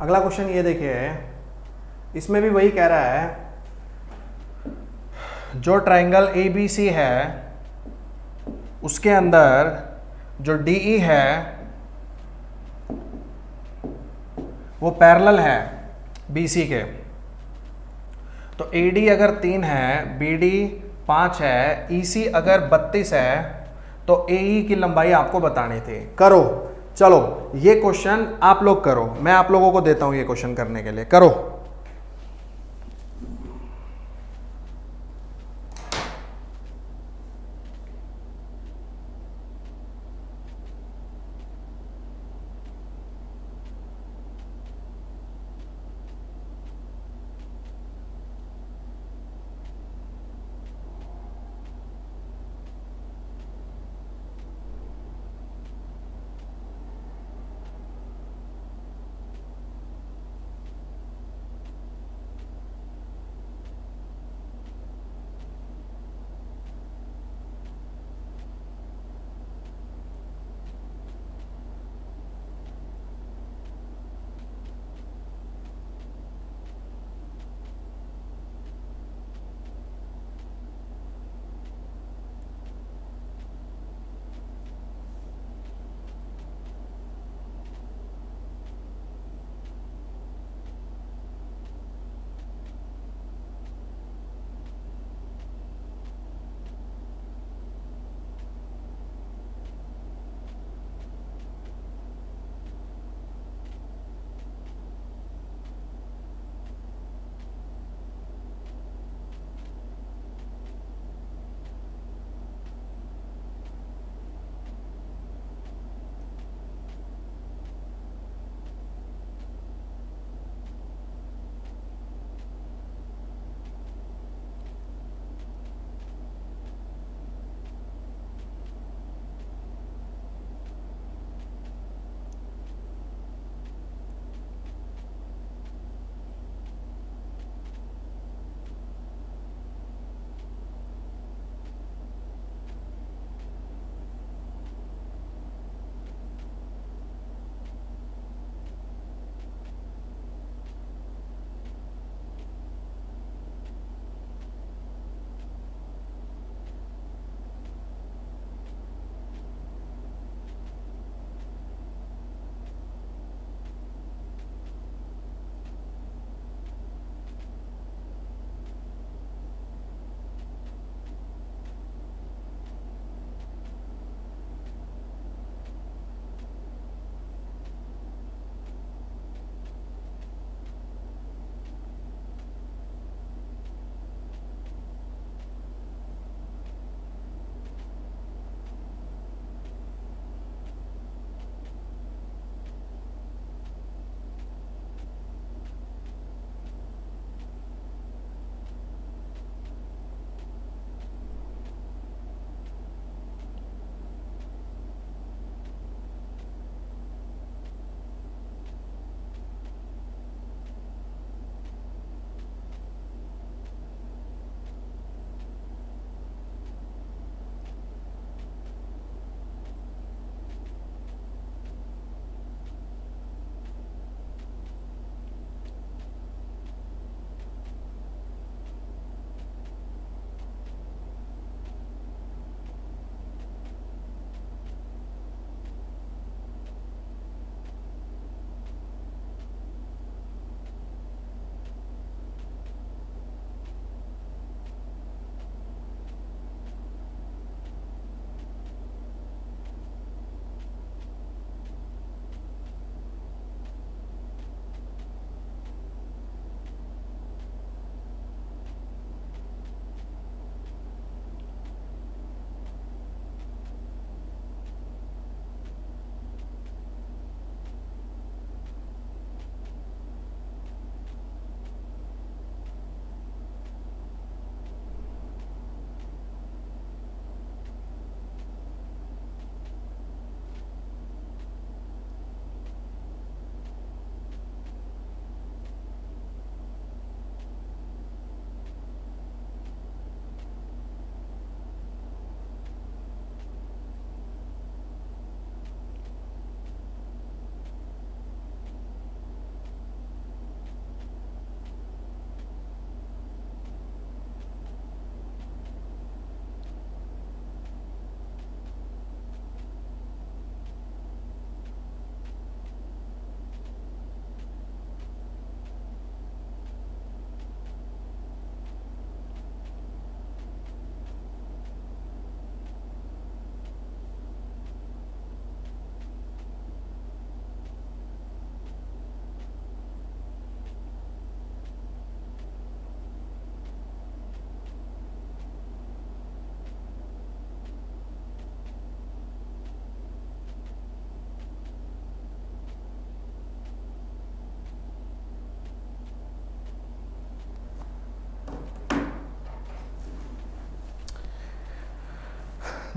अगला क्वेश्चन ये देखिए, इसमें भी वही कह रहा है, जो ट्राइंगल ए बी सी है उसके अंदर जो डीई है वो पैरेलल है बीसी के। तो एडी अगर 3 है, बीडी 5 है, ईसी अगर 32 है, तो एई की लंबाई आपको बतानी थी। करो, चलो ये क्वेश्चन आप लोग करो, मैं आप लोगों को देता हूं ये क्वेश्चन करने के लिए, करो।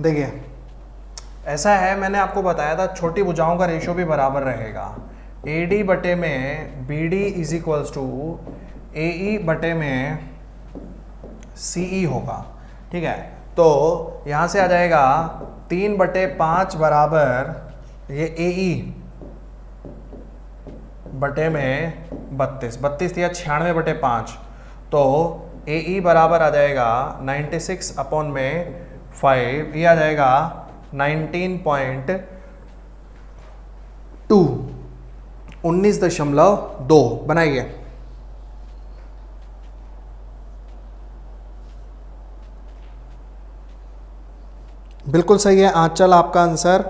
देखिए ऐसा है, मैंने आपको बताया था छोटी भुजाओं का रेशियो भी बराबर रहेगा। AD बटे में BD is equals to AE बटे में CE होगा, ठीक है। तो यहाँ से आ जाएगा 3/5 बराबर ये AE बटे में 32 या 96/5, तो AE बराबर आ जाएगा 96 अपॉन में 5, ये आ जाएगा 19.2, 19.2 बनाइए। बिल्कुल सही है आंचल, आपका आंसर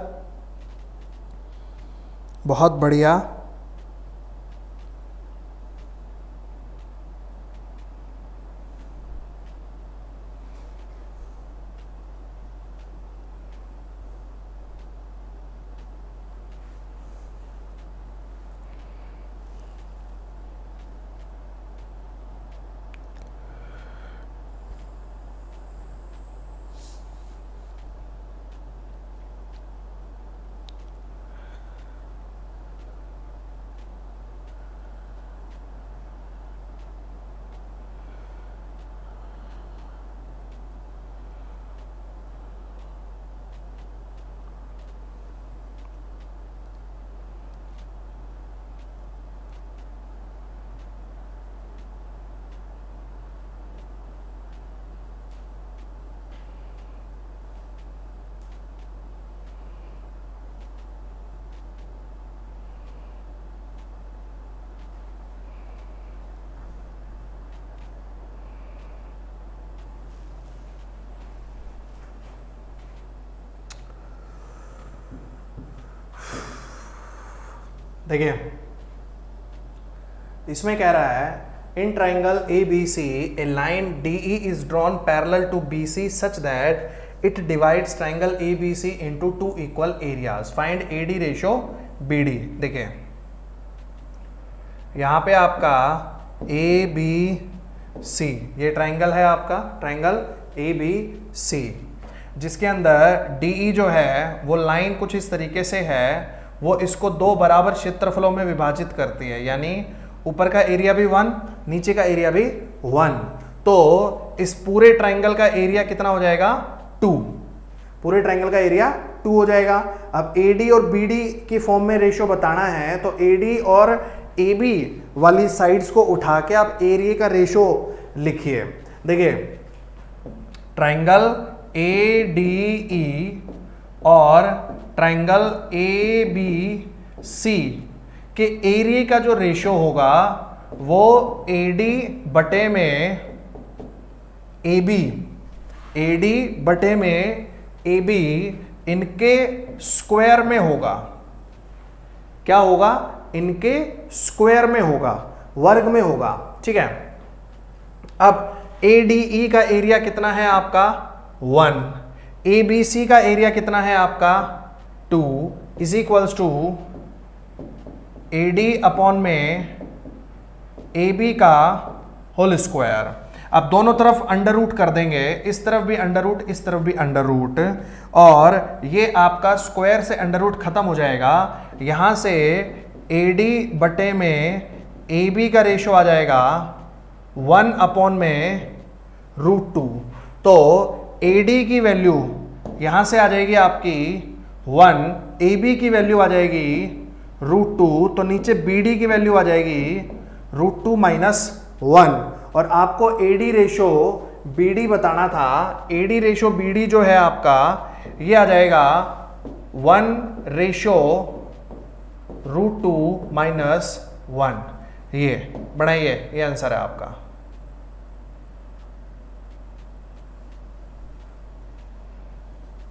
बहुत बढ़िया। देखिए इसमें कह रहा है in triangle ABC a line DE is drawn parallel to BC such that it divides triangle ABC into 2 equal areas, find AD ratio BD। देखिए यहां पे आपका ABC ये ट्राइंगल है, आपका ट्राइंगल ABC जिसके अंदर DE जो है वो लाइन कुछ इस तरीके से है, वो इसको 2 बराबर क्षेत्रफलों में विभाजित करती है, यानी ऊपर का एरिया भी 1, नीचे का एरिया भी 1। तो इस पूरे ट्राइंगल का एरिया कितना हो जाएगा 2, पूरे ट्राइंगल का एरिया 2 हो जाएगा। अब AD और BD की फॉर्म में रेशियो बताना है, तो AD और AB वाली साइड्स को उठा के आप एरिया का रेशियो लिखिए। देखिए ट्राइंगल ADE और ट्राइंगल ABC के एरिया का जो रेशियो होगा वो AD बटे में AB, AD बटे में AB इनके स्क्वायर में होगा। क्या होगा? इनके स्क्वायर में होगा, वर्ग में होगा, ठीक है। अब ADE का एरिया कितना है आपका 1, ABC का एरिया कितना है आपका 2 is equals to AD upon में AB का होल स्क्वायर। अब दोनों तरफ अंडर रूट कर देंगे, इस तरफ भी अंडर रूट, इस तरफ भी अंडर रूट, और ये आपका स्क्वायर से अंडर रूट खत्म हो जाएगा। यहां से AD बटे में AB का रेशियो आ जाएगा 1 अपॉन में √2। तो AD की वैल्यू यहां से आ जाएगी आपकी 1, AB की वैल्यू आ जाएगी √2, तो नीचे BD की वैल्यू आ जाएगी √2 - 1। और आपको AD रेशियो BD बताना था। AD रेशियो BD जो है आपका ये आ जाएगा 1/√2 - 1। ये बढ़ाइए, ये आंसर है आपका।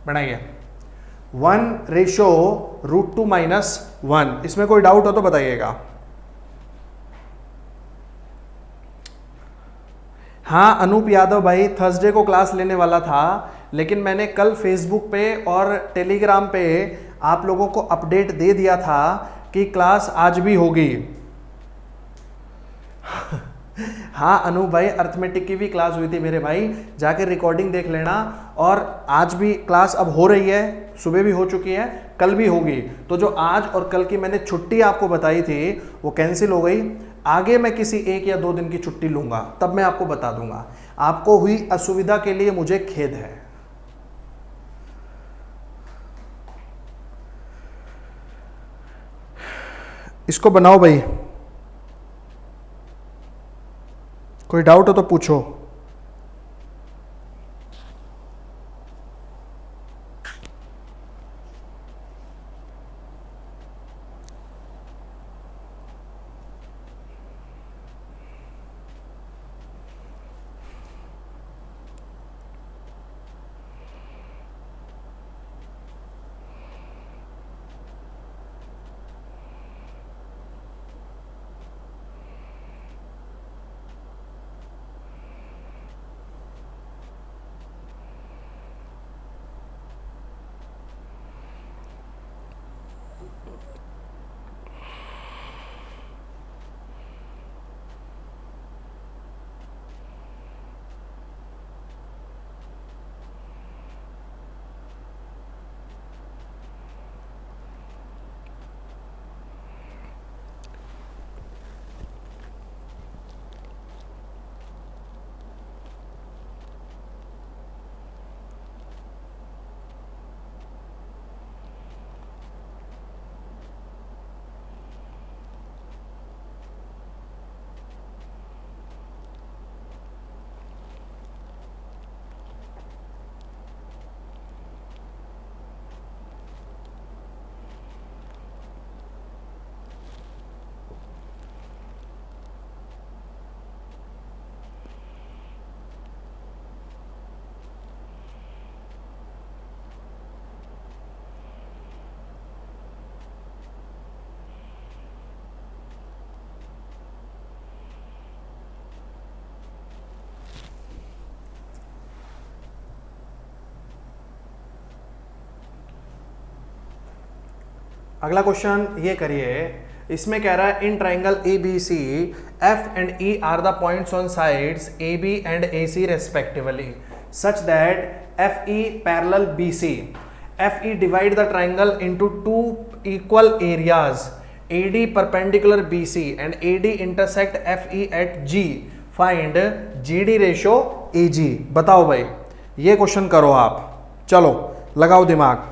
बढ़ाइए 1/√2 - 1। इसमें कोई डाउट हो तो बताइएगा। हाँ अनूप यादव भाई, थर्सडे को क्लास लेने वाला था, लेकिन मैंने कल फेसबुक पे और टेलीग्राम पे आप लोगों को अपडेट दे दिया था कि क्लास आज भी होगी। हाँ अनु भाई, अर्थमेटिक की भी क्लास हुई थी मेरे भाई, जाके रिकॉर्डिंग देख लेना। और आज भी क्लास अब हो रही है, सुबह भी हो चुकी है, कल भी होगी। तो जो आज और कल की मैंने छुट्टी आपको बताई थी वो कैंसिल हो गई। आगे मैं किसी 1 या 2 दिन की छुट्टी लूंगा, तब मैं आपको बता दूंगा। आपको हुई असुविधा के लिए मुझे खेद है। इसको बनाओ भाई, कोई डाउट हो तो पूछो। अगला क्वेश्चन ये करिए, इसमें कह रहा है in triangle A B C F and E are the points on sides A B and A C respectively such that F E parallel B C, F E divide the triangle into 2 equal areas, A D perpendicular B C and A D intersect F E at G, find G D ratio A G. बताओ भाई, ये question करो आप, चलो लगाओ दिमाग।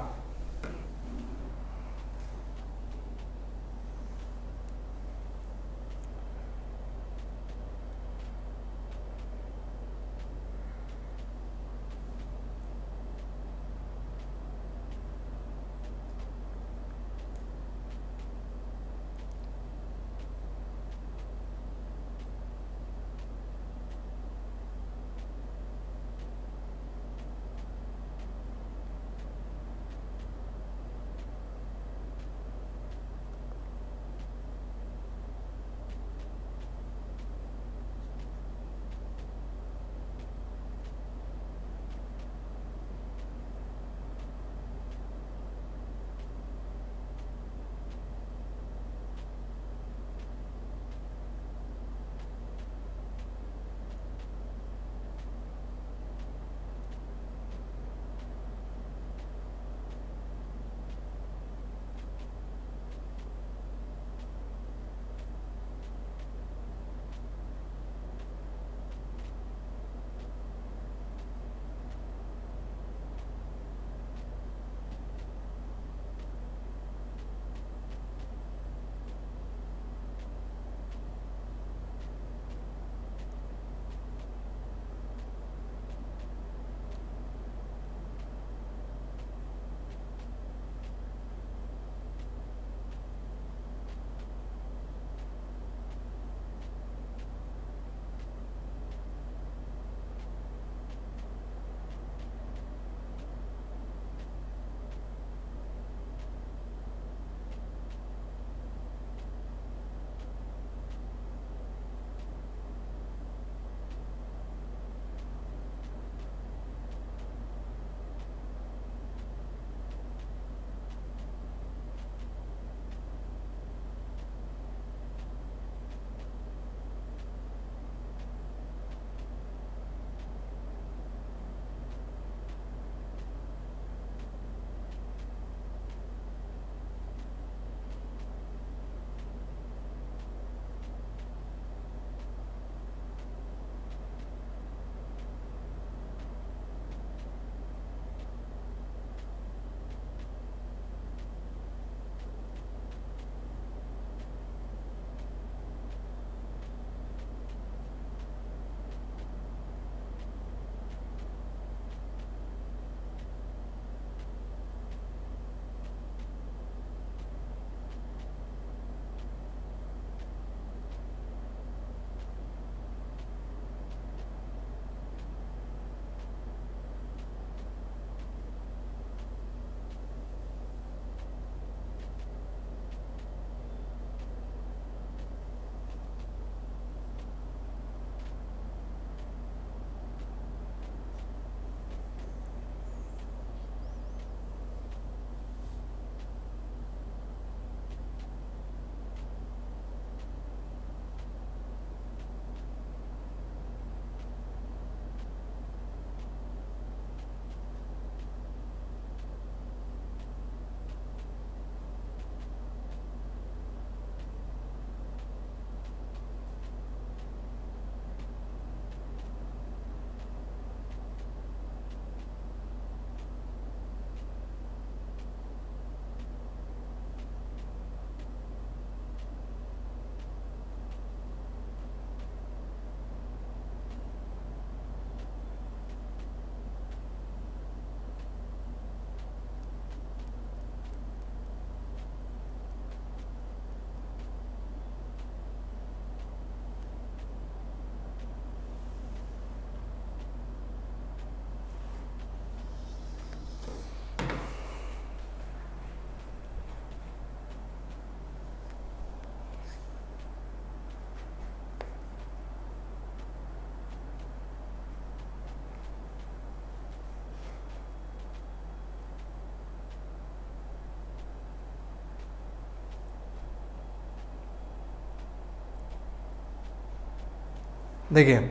देखिए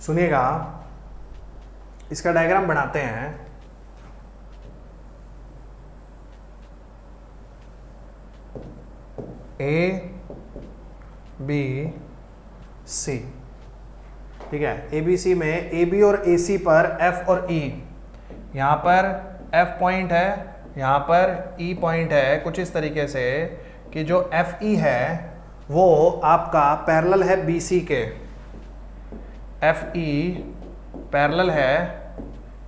सुनिएगा, इसका डायग्राम बनाते हैं। ए बी सी, ठीक है। ए बी सी में ए बी और ए सी पर एफ और ई, यहाँ पर एफ पॉइंट है, यहाँ पर ई पॉइंट है, कुछ इस तरीके से कि जो एफ ई है वो आपका पैरेलल है बी सी के, एफ ई पैरेलल है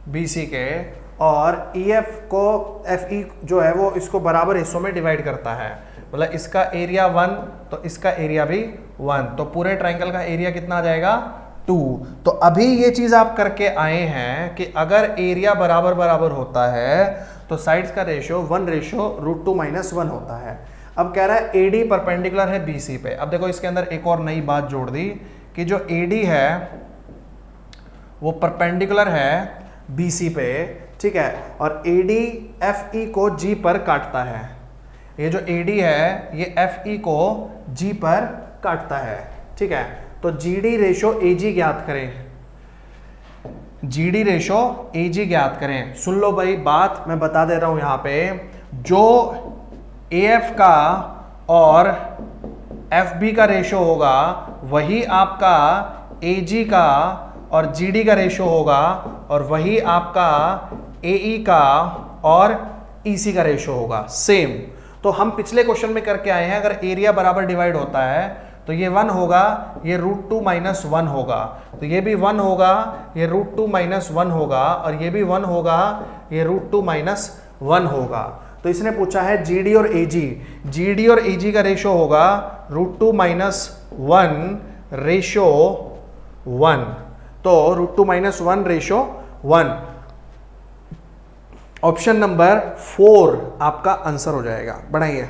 बी सी के, और ई एफ को, एफ ई जो है वो इसको बराबर हिस्सों में डिवाइड करता है, मतलब इसका एरिया 1 तो इसका एरिया भी 1, तो पूरे ट्राइंगल का एरिया कितना आ जाएगा 2। तो अभी ये चीज आप करके आए हैं कि अगर एरिया बराबर बराबर होता है तो साइड्स का रेशियो 1:√2-1 होता है। अब कह रहा है AD परपेंडिकुलर है BC पे। अब देखो इसके अंदर एक और नई बात जोड़ दी कि जो AD है वो परपेंडिकुलर है BC पे, ठीक है, और AD FE को G पर काटता है। ये जो AD है ये FE को G पर काटता है, ठीक है। तो GD रेशो AG ज्ञात करें, GD रेशो AG ज्ञात करें। सुन लो भाई बात, मैं बता दे रहा हूं यहां पे, जो AF का और FB का रेशो होगा वही आपका AG का और GD का रेशो होगा, और वही आपका AE का और EC का रेशो होगा, सेम। तो हम पिछले क्वेश्चन में करके आए हैं, अगर एरिया बराबर डिवाइड होता है तो ये 1 होगा, ये √2-1 होगा, तो ये भी 1 होगा, ये √2-1 होगा, और ये भी 1 होगा, ये √2-1 होगा। तो इसने पूछा है GD और AG, GD और AG का रेशो होगा √2-1 रेशो 1, तो √2-1 रेशो 1। ऑप्शन नंबर 4 आपका आंसर हो जाएगा। बढ़ाइए।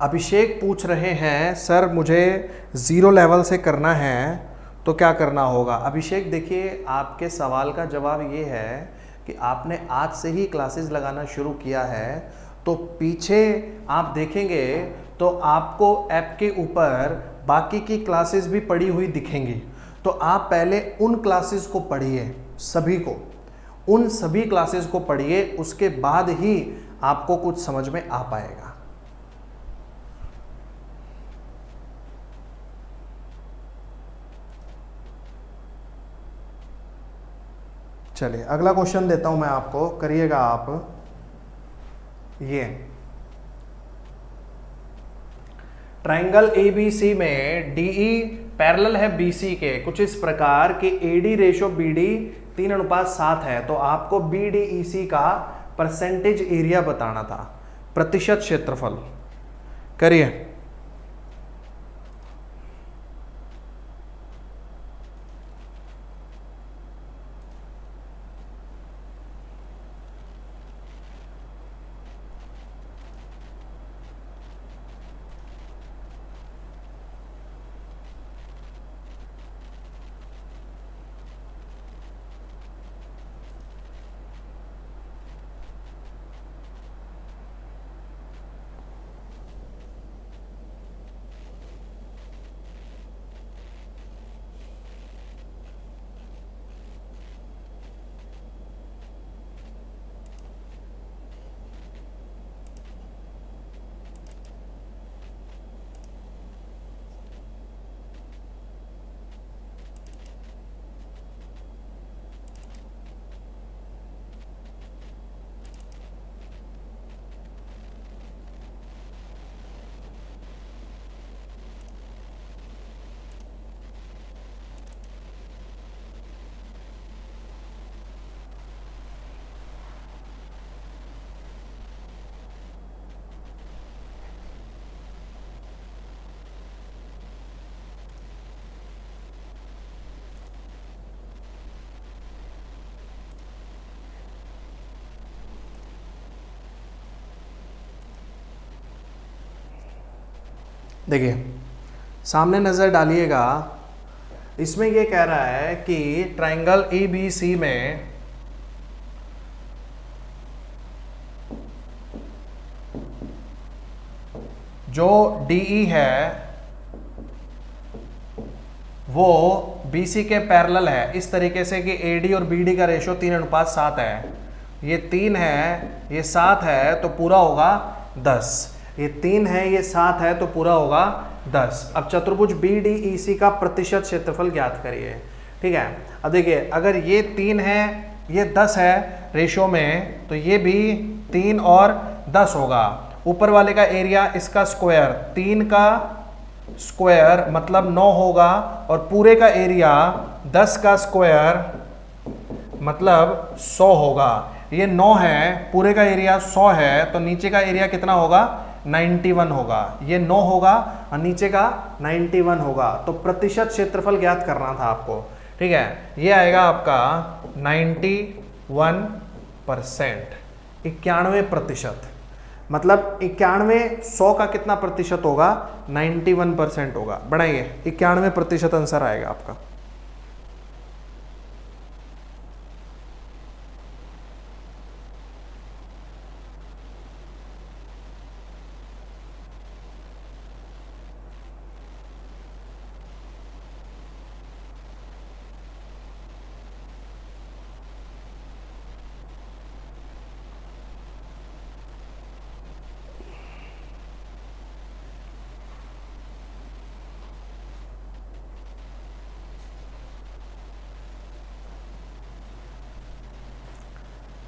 अभिषेक पूछ रहे हैं सर मुझे 0 लेवल से करना है तो क्या करना होगा। अभिषेक देखिए, आपके सवाल का जवाब ये है कि आपने आज से ही क्लासेस लगाना शुरू किया है, तो पीछे आप देखेंगे तो आपको ऐप के ऊपर बाकी की क्लासेस भी पड़ी हुई दिखेंगी। तो आप पहले उन क्लासेस को पढ़िए, सभी को, उन सभी क्लासेस को पढ़िए, उसके बाद ही आपको कुछ समझ में आ पाएगा। चलिए अगला क्वेश्चन देता हूं मैं आपको, करिएगा आप। ये ट्राइंगल ABC में DE पैरेलल है BC के, कुछ इस प्रकार कि AD रेशो BD 3:7 है, तो आपको BDEC का परसेंटेज एरिया बताना था, प्रतिशत क्षेत्रफल। करिए। देखिए सामने नज़र डालिएगा, इसमें ये कह रहा है कि ट्राइंगल ABC में जो DE है वो BC के पैरेलल है, इस तरीके से कि AD और BD का रेशो 3:7 है। ये 3 है, ये 7 है, तो पूरा होगा 10। ये 3 है, ये 7 है, तो पूरा होगा 10। अब चतुर्भुज BDEC का प्रतिशत क्षेत्रफल ज्ञात करिए। ठीक है, अब देखिए अगर ये 3 है, ये 10 है रेशो में, तो ये भी 3 और 10 होगा। ऊपर वाले का एरिया इसका स्क्वायर, 3 का स्क्वायर मतलब 9 होगा, और पूरे का एरिया 10 का स्क्वायर मतलब 100 होगा। ये 9 है, पूरे का एरिया 100 है, तो नीचे का एरिया कितना होगा? 91 होगा। ये 9 होगा और नीचे का 91 होगा। तो प्रतिशत क्षेत्रफल ज्ञात करना था आपको। ठीक है, ये आएगा आपका 91%, 91%। मतलब 91, 100 का कितना प्रतिशत होगा? 91% होगा। बढ़ाइए, 91% आंसर आएगा आपका।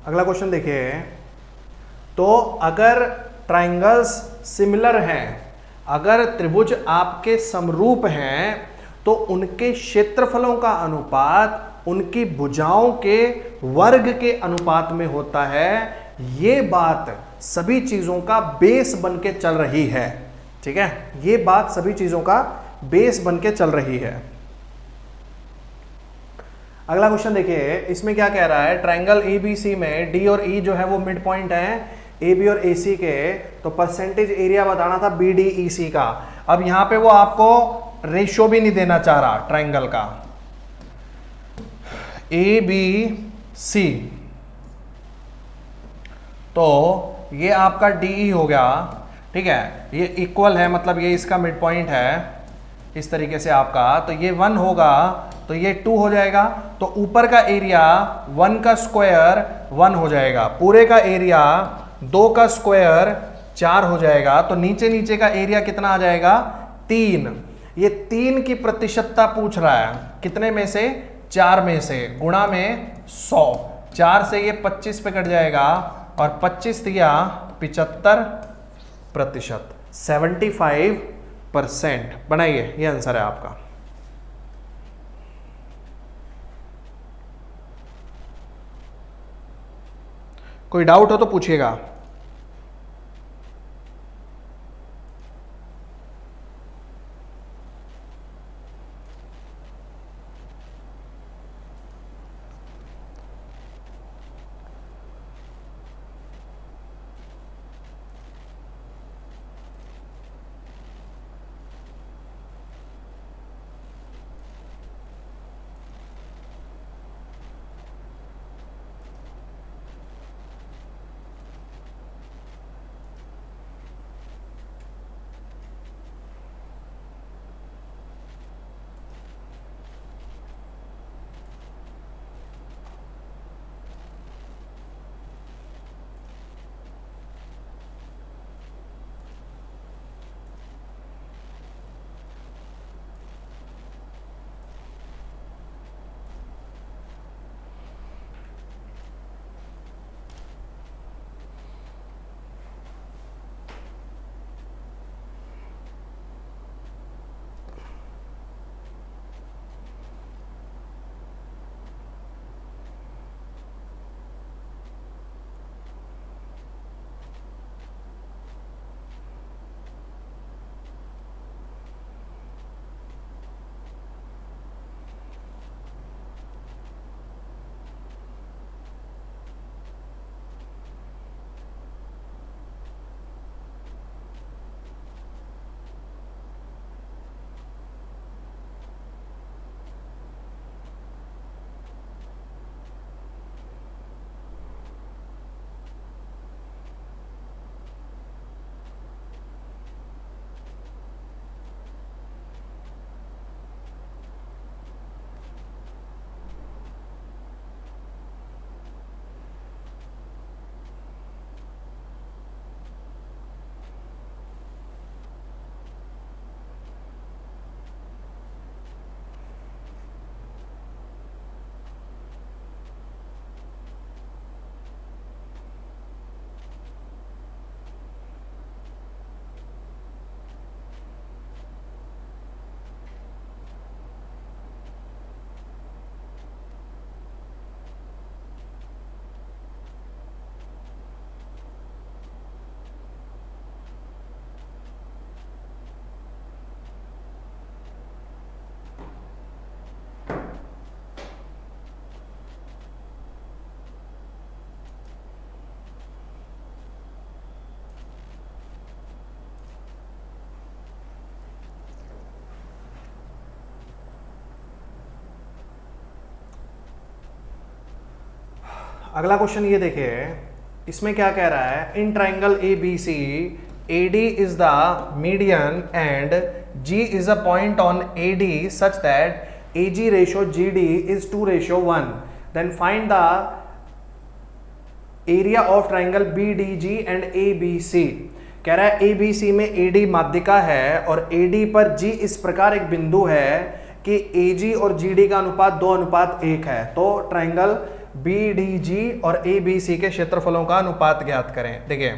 अगला क्वेश्चन देखिए, तो अगर ट्राइंगल्स सिमिलर हैं, अगर त्रिभुज आपके समरूप हैं, तो उनके क्षेत्रफलों का अनुपात उनकी भुजाओं के वर्ग के अनुपात में होता है। ये बात सभी चीजों का बेस बन के चल रही है। ठीक है, ये बात सभी चीजों का बेस बन के चल रही है। अगला क्वेश्चन देखिए, इसमें क्या कह रहा है? ट्राइंगल ABC में D और E जो है वो मिड पॉइंट है AB और AC के, तो परसेंटेज एरिया बताना था BDEC का। अब यहां पे वो आपको रेशियो भी नहीं देना चाह रहा ट्राइंगल का। ABC तो ये आपका DE हो गया। ठीक है, ये इक्वल है, मतलब ये इसका मिड पॉइंट है इस तरीके से आपका, तो ये 1 होगा, तो ये 2 हो जाएगा। तो ऊपर का एरिया 1 का स्क्वायर 1 हो जाएगा, पूरे का एरिया 2 का स्क्वायर 4 हो जाएगा। तो नीचे नीचे का एरिया कितना आ जाएगा? 3। ये 3 की प्रतिशतता पूछ रहा है, कितने में से? 4 में से, गुणा में 100। 4 से ये 25 पे कट जाएगा, और 25 दिया 75%, 75%। बनाइए, ये आंसर है आपका। कोई डाउट हो तो पूछिएगा। अगला क्वेश्चन ये देखिए, इसमें क्या कह रहा है, in triangle A B C AD is the median and G is a point on AD such that AG ratio GD is 2:1. Then find the area of triangle BDG and ABC. कह रहा है ABC में AD माध्यिका है और AD पर G इस प्रकार एक बिंदु है कि AG और GD का अनुपात 2:1 है। तो ट्राइंगल BDG और ABC के क्षेत्रफलों का अनुपात ज्ञात करें। देखिए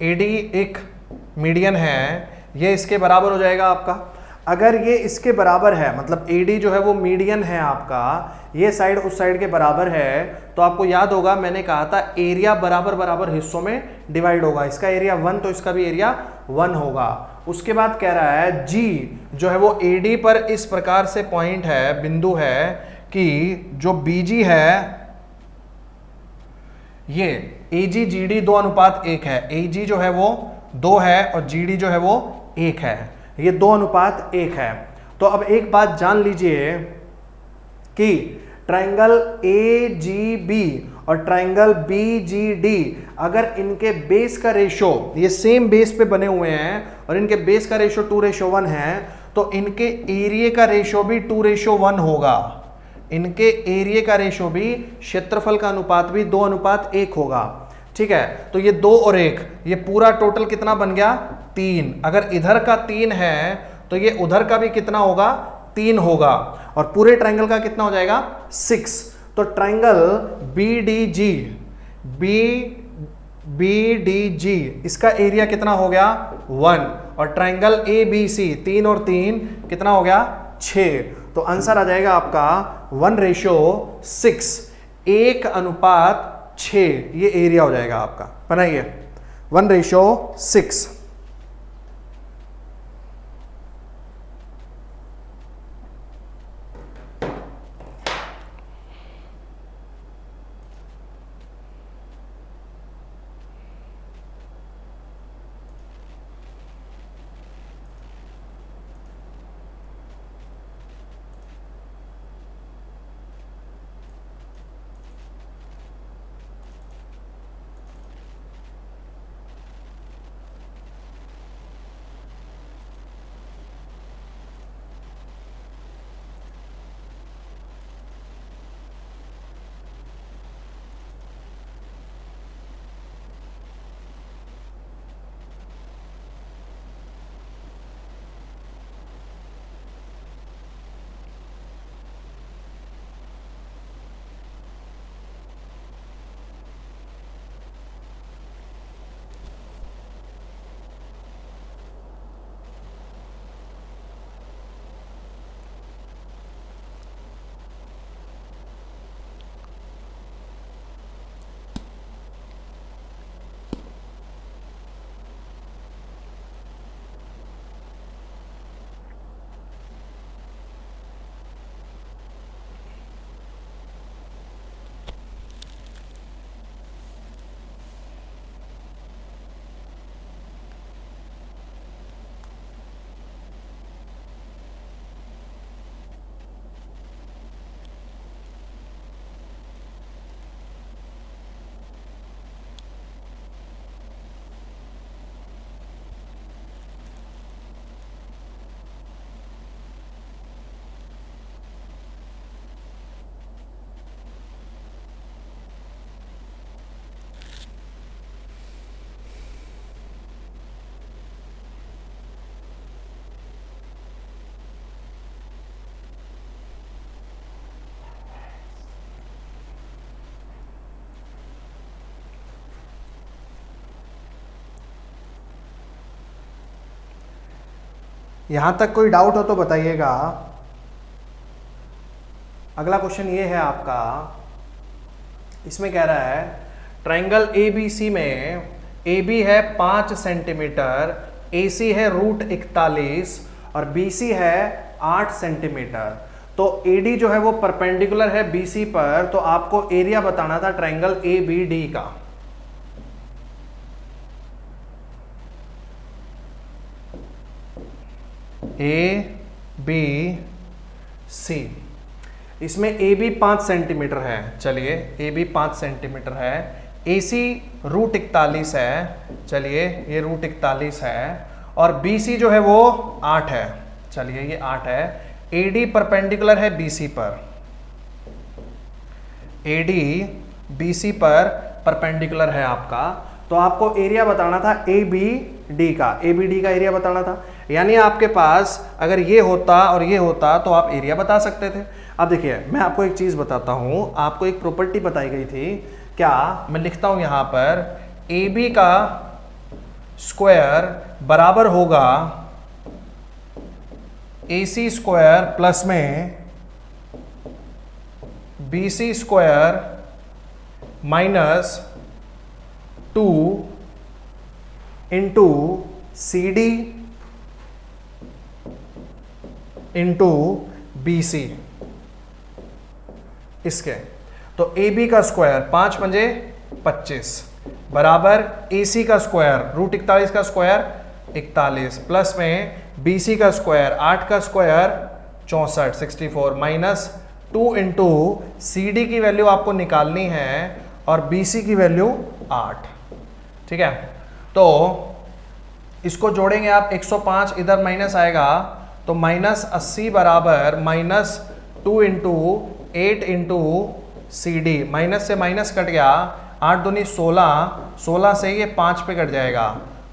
AD एक मीडियन है, ये इसके बराबर हो जाएगा आपका। अगर ये इसके बराबर है, मतलब AD जो है वो मीडियन है आपका, ये साइड उस साइड के बराबर है, तो आपको याद होगा मैंने कहा था एरिया बराबर बराबर हिस्सों में डिवाइड होगा। इसका एरिया 1 तो इसका भी एरिया 1 होगा। उसके बाद कह रहा है G जो है वो AD पर इस प्रकार से पॉइंट है, बिंदु है कि जो BG है ये AG GD 2:1 है। AG जो है वो 2 है और GD जो है वो 1 है, ये 2:1 है। तो अब एक बात जान लीजिए कि ट्राइंगल AGB और ट्राइंगल BGD अगर इनके बेस का रेशो, ये सेम बेस पे बने हुए हैं और इनके बेस का रेशो 2:1 है, तो इनके एरिया का रेशो भी 2:1 होगा। इनके एरिया का रेशो भी, क्षेत्रफल का अनुपात भी 2:1 होगा। ठीक है, तो ये 2 और 1, ये पूरा टोटल कितना बन गया 3। अगर इधर का 3 है तो ये उधर का भी कितना होगा 3 होगा, और पूरे ट्राइंगल का कितना हो जाएगा 6। तो ट्राइंगल BDG इसका एरिया कितना हो गया 1, और ट्राइंगल ABC 3 और 3 कितना हो गया 6। तो आंसर आ जाएगा आपका 1:6, 1:6, ये एरिया हो जाएगा आपका। बनाइए 1:6। यहां तक कोई डाउट हो तो बताइएगा। अगला क्वेश्चन ये है आपका, इसमें कह रहा है ट्राइंगल ABC में AB है 5 सेंटीमीटर, AC है √41 और BC है 8 सेंटीमीटर। तो AD जो है वो परपेंडिकुलर है BC पर, तो आपको एरिया बताना था ट्राइंगल ABD का। ए बी सी, इसमें ए बी 5 सेंटीमीटर है, चलिए ए बी 5 सेंटीमीटर है, ए सी √41 है, चलिए ये √41 है, और बी सी जो है वो 8 है, चलिए ये 8 है। ए डी परपेंडिकुलर है बी सी पर, ए डी बी सी पर परपेंडिकुलर है आपका, तो आपको एरिया बताना था ए बी डी का, ए बी डी का एरिया बताना था। यानी आपके पास अगर ये होता और ये होता तो आप एरिया बता सकते थे। अब देखिए मैं आपको एक चीज बताता हूं, आपको एक प्रॉपर्टी बताई गई थी, क्या मैं लिखता हूं यहां पर, ए बी का स्क्वायर बराबर होगा ए सी स्क्वायर प्लस में B C square minus 2 into C D into B C. इसके तो ए बी का स्क्वायर 5 पंजे 25 बराबर ए सी का स्क्वायर √41 का स्क्वायर 41 प्लस में बी सी का स्क्वायर 8 का square 64 64 minus 2 into C D की वैल्यू आपको निकालनी है और बी सी की वैल्यू 8। ठीक है, तो इसको जोड़ेंगे आप 105, इधर माइनस आएगा तो -80 बराबर -2 into 8 into C D, minus से माइनस कट गया, 8 दूनी 16, 16 से ये 5 पे कट जाएगा,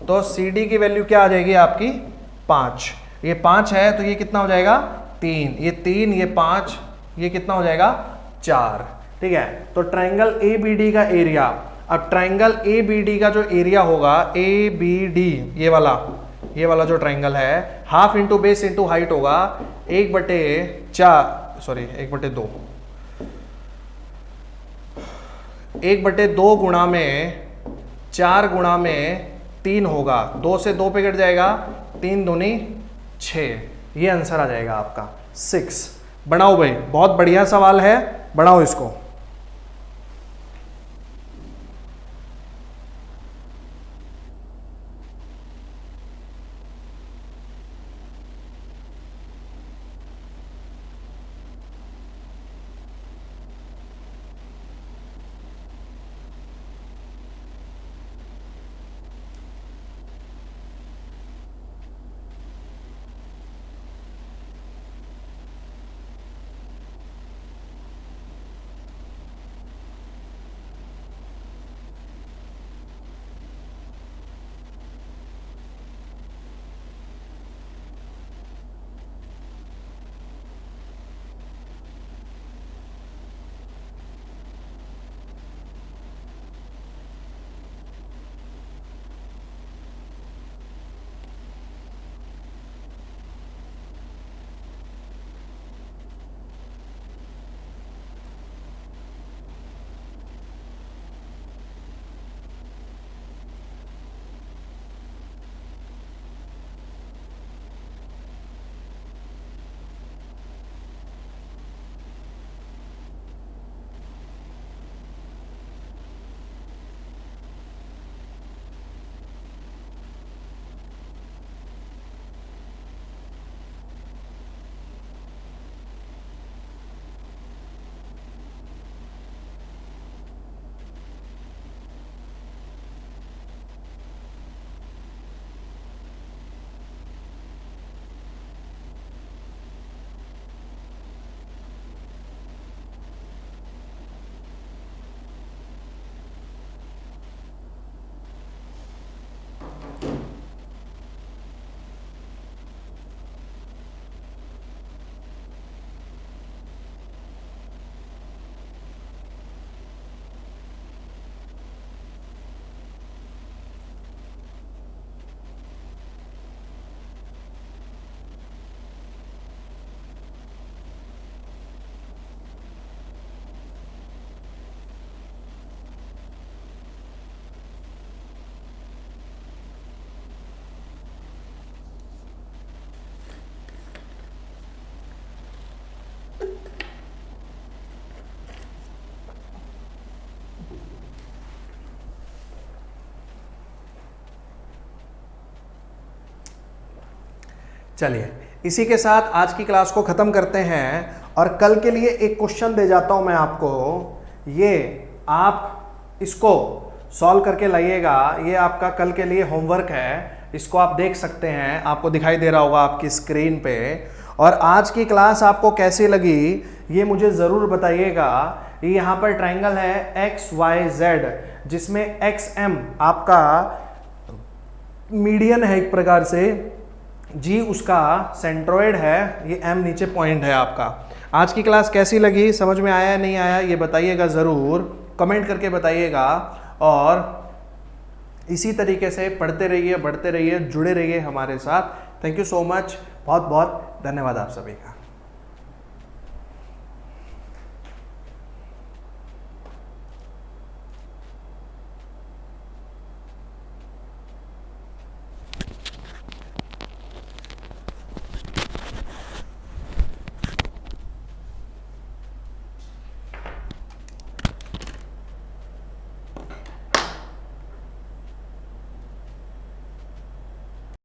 तो सी डी की वैल्यू क्या आ जाएगी आपकी 5। ये 5 है तो ये कितना हो जाएगा 3, ये 3, ये 5, ये कितना हो जाएगा 4। ठीक है, तो ट्रायंगल ए बी डी का एरिया, अब ट्रायंगल ए बी डी का जो एरिया होगा ए बी डी, ये वाला जो ट्रायंगल है, half into base into height होगा 1/2 1/2 गुणा में 4 गुणा में 3 होगा, 2 से 2 पे कट जाएगा, 3 दूनी 6, ये आंसर आ जाएगा आपका 6। बनाओ भाई, बहुत बढ़िया सवाल है, बनाओ इसको। चलिए इसी के साथ आज की क्लास को ख़त्म करते हैं और कल के लिए एक क्वेश्चन दे जाता हूं मैं आपको, ये आप इसको सॉल्व करके लाइएगा। ये आपका कल के लिए होमवर्क है, इसको आप देख सकते हैं, आपको दिखाई दे रहा होगा आपकी स्क्रीन पे। और आज की क्लास आपको कैसी लगी ये मुझे ज़रूर बताइएगा। यहाँ पर ट्राइंगल है XYZ, जिसमें XM आपका मीडियन है एक प्रकार से, G उसका सेंट्रोइड है, ये M नीचे पॉइंट है आपका। आज की क्लास कैसी लगी, समझ में आया नहीं आया, ये बताइएगा ज़रूर, कमेंट करके बताइएगा। और इसी तरीके से पढ़ते रहिए, बढ़ते रहिए, जुड़े रहिए हमारे साथ। थैंक यू सो मच, बहुत बहुत धन्यवाद आप सभी का।